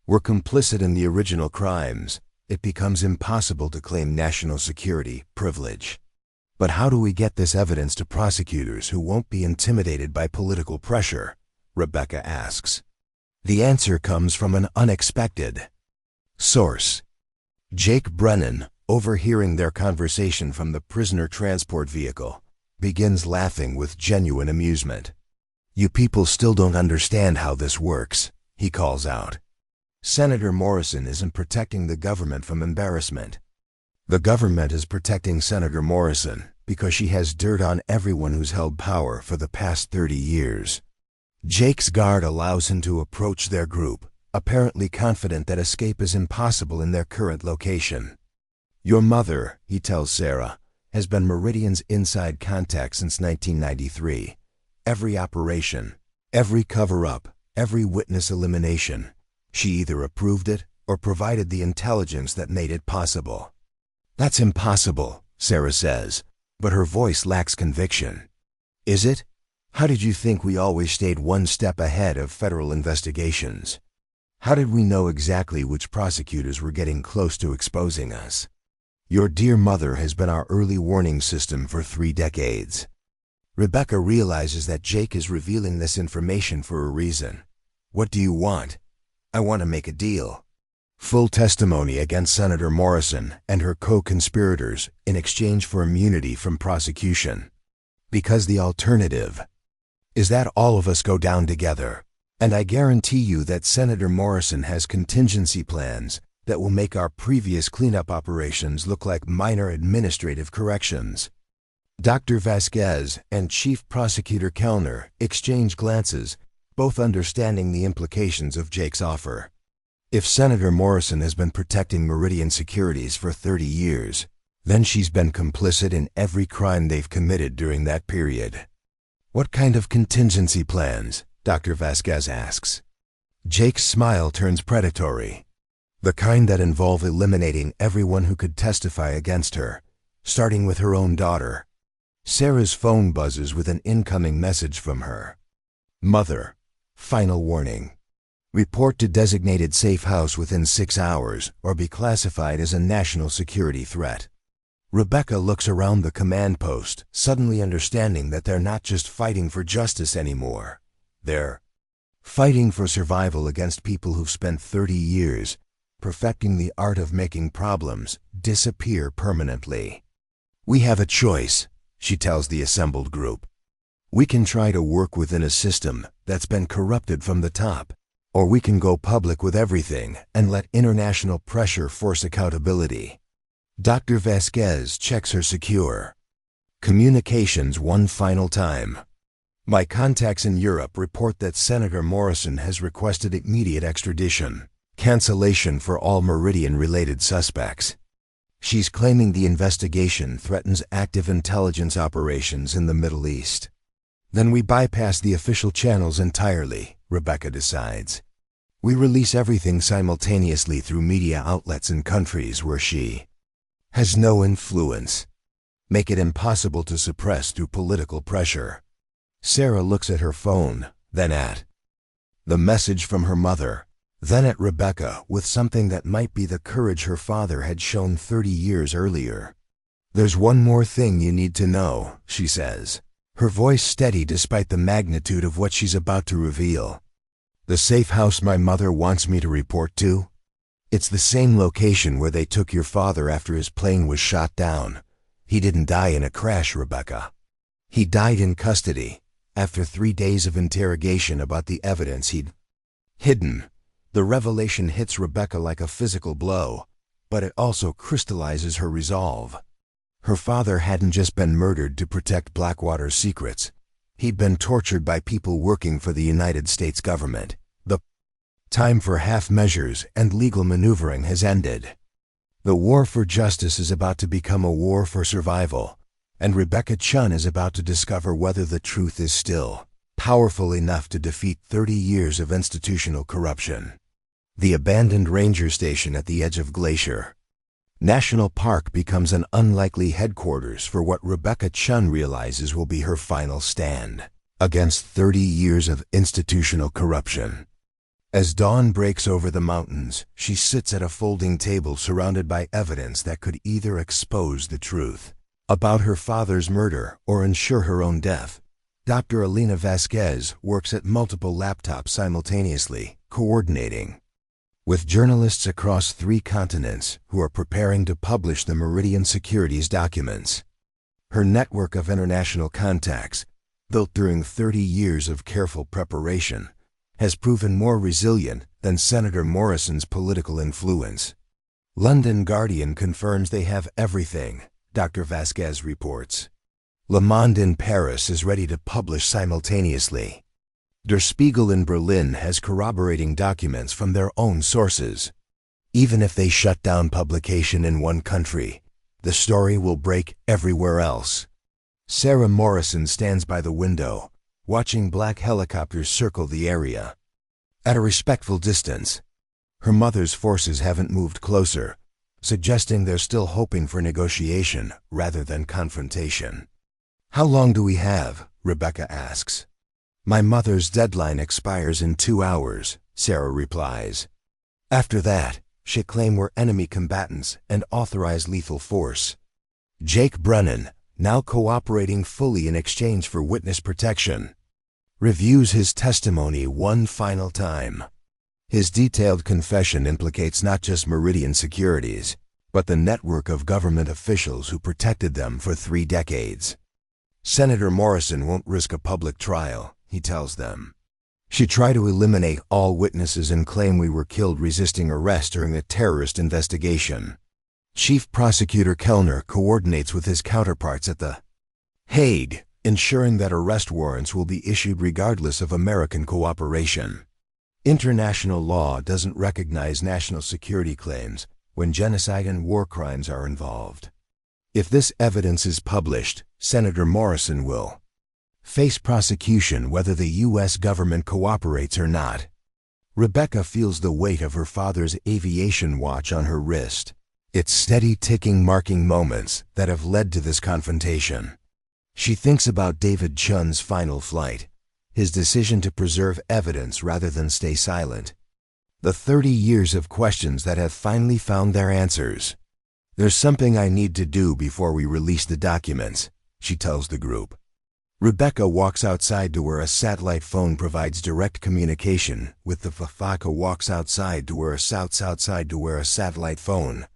[SPEAKER 1] were complicit in the original crimes, it becomes impossible to claim national security privilege. But how do we get this evidence to prosecutors who won't be intimidated by political pressure? Rebecca asks. The answer comes from an unexpected source. Jake Brennan, overhearing their conversation from the prisoner transport vehicle, begins laughing with genuine amusement. You people still don't understand how this works, he calls out. Senator Morrison isn't protecting the government from embarrassment. The government is protecting Senator Morrison because she has dirt on everyone who's held power for the past 30 years. Jake's guard allows him to approach their group, apparently confident that escape is impossible in their current location. Your mother, he tells Sarah, has been Meridian's inside contact since 1993. Every operation, every cover-up, every witness elimination, she either approved it or provided the intelligence that made it possible. That's impossible, Sarah says, but her voice lacks conviction. Is it? How did you think we always stayed one step ahead of federal investigations? How did we know exactly which prosecutors were getting close to exposing us? Your dear mother has been our early warning system for 3 decades. Rebecca realizes that Jake is revealing this information for a reason. What do you want? I want to make a deal. Full testimony against Senator Morrison and her co-conspirators in exchange for immunity from prosecution. Because the alternative is that all of us go down together. And I guarantee you that Senator Morrison has contingency plans that will make our previous cleanup operations look like minor administrative corrections. Dr. Vasquez and Chief Prosecutor Kellner exchange glances, both understanding the implications of Jake's offer. If Senator Morrison has been protecting Meridian Securities for 30 years, then she's been complicit in every crime they've committed during that period. What kind of contingency plans? Dr. Vasquez asks. Jake's smile turns predatory. The kind that involve eliminating everyone who could testify against her, starting with her own daughter. Sarah's phone buzzes with an incoming message from her. Mother, final warning. Report to designated safe house within 6 hours or be classified as a national security threat. Rebecca looks around the command post, suddenly understanding that they're not just fighting for justice anymore. They're fighting for survival against people who've spent 30 years perfecting the art of making problems disappear permanently. We have a choice, she tells the assembled group. We can try to work within a system that's been corrupted from the top, or we can go public with everything and let international pressure force accountability. Dr. Vasquez checks her secure communications one final time. My contacts in Europe report that Senator Morrison has requested immediate extradition, cancellation for all Meridian-related suspects. She's claiming the investigation threatens active intelligence operations in the Middle East. Then we bypass the official channels entirely, Rebecca decides. We release everything simultaneously through media outlets in countries where she has no influence. Make it impossible to suppress through political pressure. Sarah looks at her phone, then at the message from her mother, then at Rebecca with something that might be the courage her father had shown 30 years earlier. There's one more thing you need to know, she says, her voice steady despite the magnitude of what she's about to reveal. The safe house my mother wants me to report to? It's the same location where they took your father after his plane was shot down. He didn't die in a crash, Rebecca. He died in custody, after 3 days of interrogation about the evidence he'd hidden. The revelation hits Rebecca like a physical blow, but it also crystallizes her resolve. Her father hadn't just been murdered to protect Blackwater's secrets. He'd been tortured by people working for the United States government. The time for half measures and legal maneuvering has ended. The war for justice is about to become a war for survival, and Rebecca Chun is about to discover whether the truth is still powerful enough to defeat 30 years of institutional corruption. The abandoned ranger station at the edge of Glacier National Park becomes an unlikely headquarters for what Rebecca Chun realizes will be her final stand against 30 years of institutional corruption. As dawn breaks over the mountains, she sits at a folding table surrounded by evidence that could either expose the truth about her father's murder or ensure her own death. Dr. Elena Vasquez works at multiple laptops simultaneously, coordinating with journalists across 3 continents who are preparing to publish the Meridian Securities documents. Her network of international contacts, built during 30 years of careful preparation, has proven more resilient than Senator Morrison's political influence. London Guardian confirms they have everything, Dr. Vasquez reports. Le Monde in Paris is ready to publish simultaneously. Der Spiegel in Berlin has corroborating documents from their own sources. Even if they shut down publication in one country, the story will break everywhere else. Sarah Morrison stands by the window, watching black helicopters circle the area. At a respectful distance, her mother's forces haven't moved closer, suggesting they're still hoping for negotiation rather than confrontation. "How long do we have?" Rebecca asks. "My mother's deadline expires in 2 hours," Sarah replies. "After that, she claim we're enemy combatants and authorize lethal force." Jake Brennan, now cooperating fully in exchange for witness protection, reviews his testimony one final time. His detailed confession implicates not just Meridian Securities, but the network of government officials who protected them for 3 decades. Senator Morrison won't risk a public trial, he tells them. She tried to eliminate all witnesses and claim we were killed resisting arrest during a terrorist investigation. Chief Prosecutor Kellner coordinates with his counterparts at The Hague, ensuring that arrest warrants will be issued regardless of American cooperation. International law doesn't recognize national security claims when genocide and war crimes are involved. If this evidence is published, Senator Morrison will face prosecution whether the U.S. government cooperates or not. Rebecca feels the weight of her father's aviation watch on her wrist, its steady ticking marking moments that have led to this confrontation. She thinks about David Chun's final flight, his decision to preserve evidence rather than stay silent. The 30 years of questions that have finally found their answers. "There's something I need to do before we release the documents," she tells the group. Rebecca walks outside to where a satellite phone provides direct communication with the Fafaka walks outside to where a satellite phone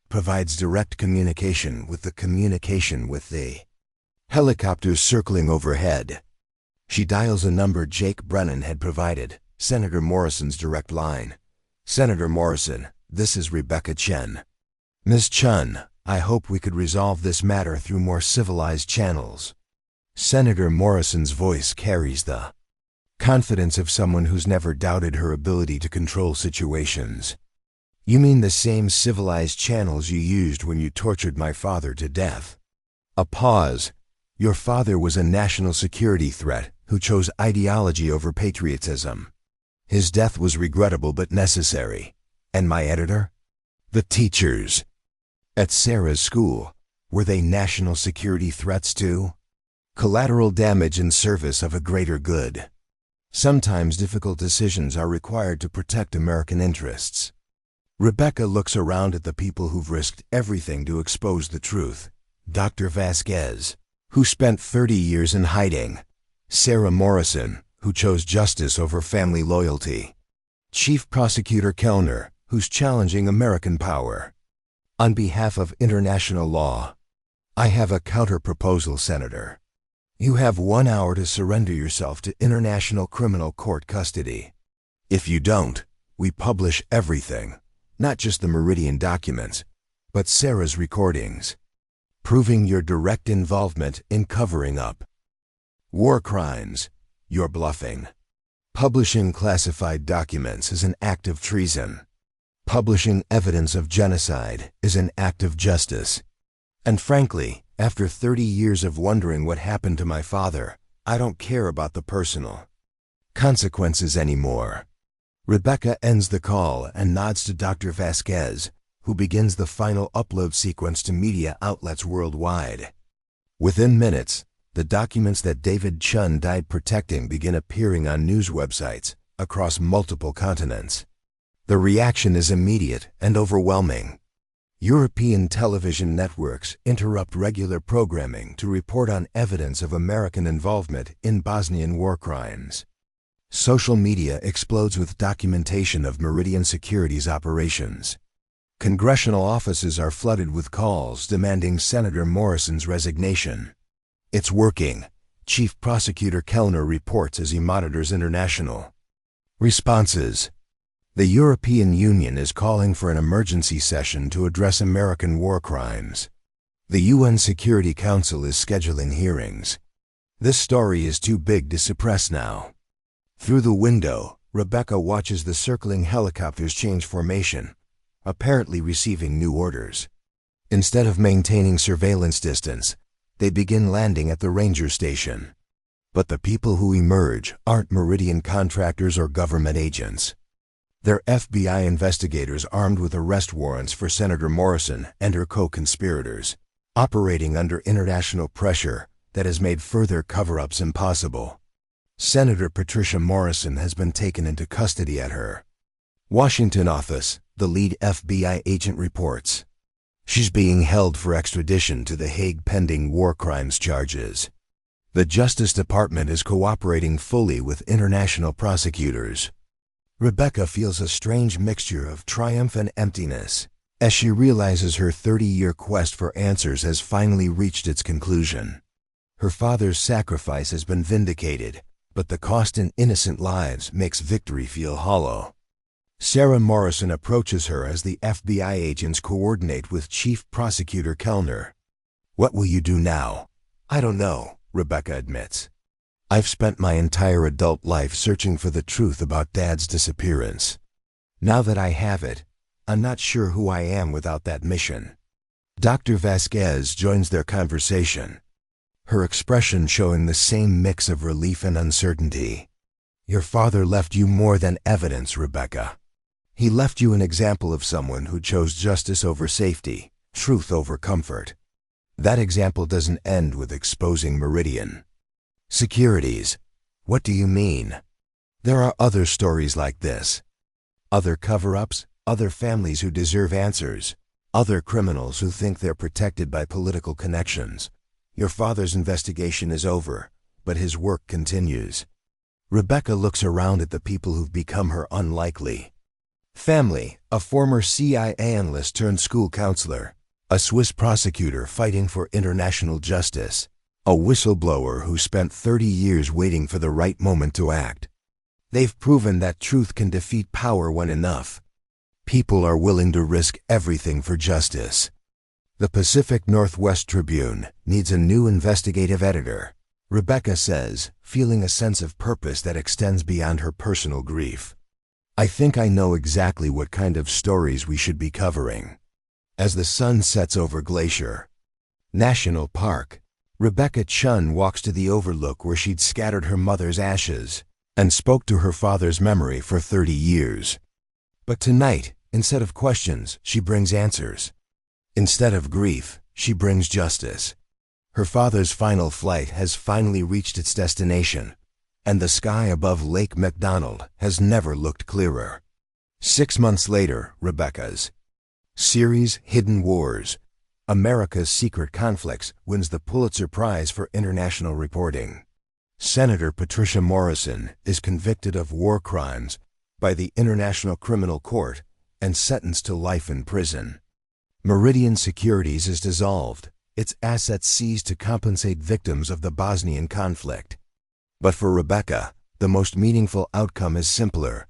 [SPEAKER 1] provides direct communication with the helicopters circling overhead. She dials a number Jake Brennan had provided, Senator Morrison's direct line. "Senator Morrison, this is Rebecca Chun. Ms. Chun, I hope we could resolve this matter through more civilized channels." Senator Morrison's voice carries the confidence of someone who's never doubted her ability to control situations. "You mean the same civilized channels you used when you tortured my father to death?" A pause. "Your father was a national security threat who chose ideology over patriotism. His death was regrettable but necessary. And my editor? The teachers at Sarah's school, were they national security threats too? Collateral damage in service of a greater good. Sometimes difficult decisions are required to protect American interests." Rebecca looks around at the people who've risked everything to expose the truth. Dr. Vasquez, who spent 30 years in hiding. Sarah Morrison, who chose justice over family loyalty. Chief Prosecutor Kellner, who's challenging American power. On behalf of international law, I have a counter-proposal, Senator. You have 1 hour to surrender yourself to International Criminal Court custody. If you don't, we publish everything, not just the Meridian documents, but Sarah's recordings, proving your direct involvement in covering up war crimes. You're bluffing. Publishing classified documents is an act of treason. Publishing evidence of genocide is an act of justice. And frankly, after 30 years of wondering what happened to my father, I don't care about the personal consequences anymore. Rebecca ends the call and nods to Dr. Vasquez, who begins the final upload sequence to media outlets worldwide. Within minutes, the documents that David Chun died protecting begin appearing on news websites across multiple continents. The reaction is immediate and overwhelming. European television networks interrupt regular programming to report on evidence of American involvement in Bosnian war crimes. Social media explodes with documentation of Meridian Security's operations. Congressional offices are flooded with calls demanding Senator Morrison's resignation. It's working, Chief Prosecutor Kellner reports as he monitors international responses. The European Union is calling for an emergency session to address American war crimes. The UN Security Council is scheduling hearings. This story is too big to suppress now. Through the window, Rebecca watches the circling helicopters change formation, apparently receiving new orders. Instead of maintaining surveillance distance, they begin landing at the ranger station. But the people who emerge aren't Meridian contractors or government agents. They're FBI investigators armed with arrest warrants for Senator Morrison and her co-conspirators, operating under international pressure that has made further cover-ups impossible. Senator Patricia Morrison has been taken into custody at her Washington office, the lead FBI agent reports. She's being held for extradition to The Hague pending war crimes charges. The Justice Department is cooperating fully with international prosecutors. Rebecca feels a strange mixture of triumph and emptiness as she realizes her 30-year quest for answers has finally reached its conclusion. Her father's sacrifice has been vindicated, but the cost in innocent lives makes victory feel hollow. Sarah Morrison approaches her as the FBI agents coordinate with Chief Prosecutor Kellner. "What will you do now?" "I don't know," Rebecca admits. "I've spent my entire adult life searching for the truth about Dad's disappearance. Now that I have it, I'm not sure who I am without that mission." Dr. Vasquez joins their conversation, her expression showing the same mix of relief and uncertainty. "Your father left you more than evidence, Rebecca. He left you an example of someone who chose justice over safety, truth over comfort. That example doesn't end with exposing Meridian Securities." "What do you mean?" "There are other stories like this. Other cover-ups, other families who deserve answers, other criminals who think they're protected by political connections. Your father's investigation is over, but his work continues." Rebecca looks around at the people who've become her unlikely family, a former CIA analyst turned school counselor, a Swiss prosecutor fighting for international justice, a whistleblower who spent 30 years waiting for the right moment to act. They've proven that truth can defeat power when enough people are willing to risk everything for justice. The Pacific Northwest Tribune needs a new investigative editor, Rebecca says, feeling a sense of purpose that extends beyond her personal grief. "I think I know exactly what kind of stories we should be covering." As the sun sets over Glacier National Park, Rebecca Chun walks to the overlook where she'd scattered her mother's ashes and spoke to her father's memory for 30 years. But tonight, instead of questions, she brings answers. Instead of grief, she brings justice. Her father's final flight has finally reached its destination, and the sky above Lake McDonald has never looked clearer. 6 months later, Rebecca's series Hidden Wars, America's Secret Conflicts, wins the Pulitzer Prize for International Reporting. Senator Patricia Morrison is convicted of war crimes by the International Criminal Court and sentenced to life in prison. Meridian Securities is dissolved, its assets seized to compensate victims of the Bosnian conflict. But for Rebecca, the most meaningful outcome is simpler.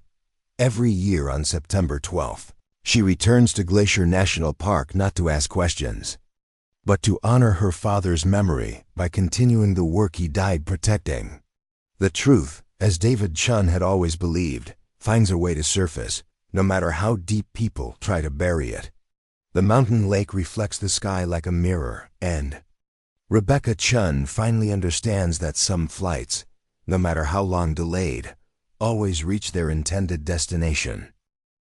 [SPEAKER 1] Every year on September 12th, she returns to Glacier National Park not to ask questions, but to honor her father's memory by continuing the work he died protecting. The truth, as David Chun had always believed, finds a way to surface, no matter how deep people try to bury it. The mountain lake reflects the sky like a mirror, and Rebecca Chun finally understands that some flights, no matter how long delayed, always reach their intended destination.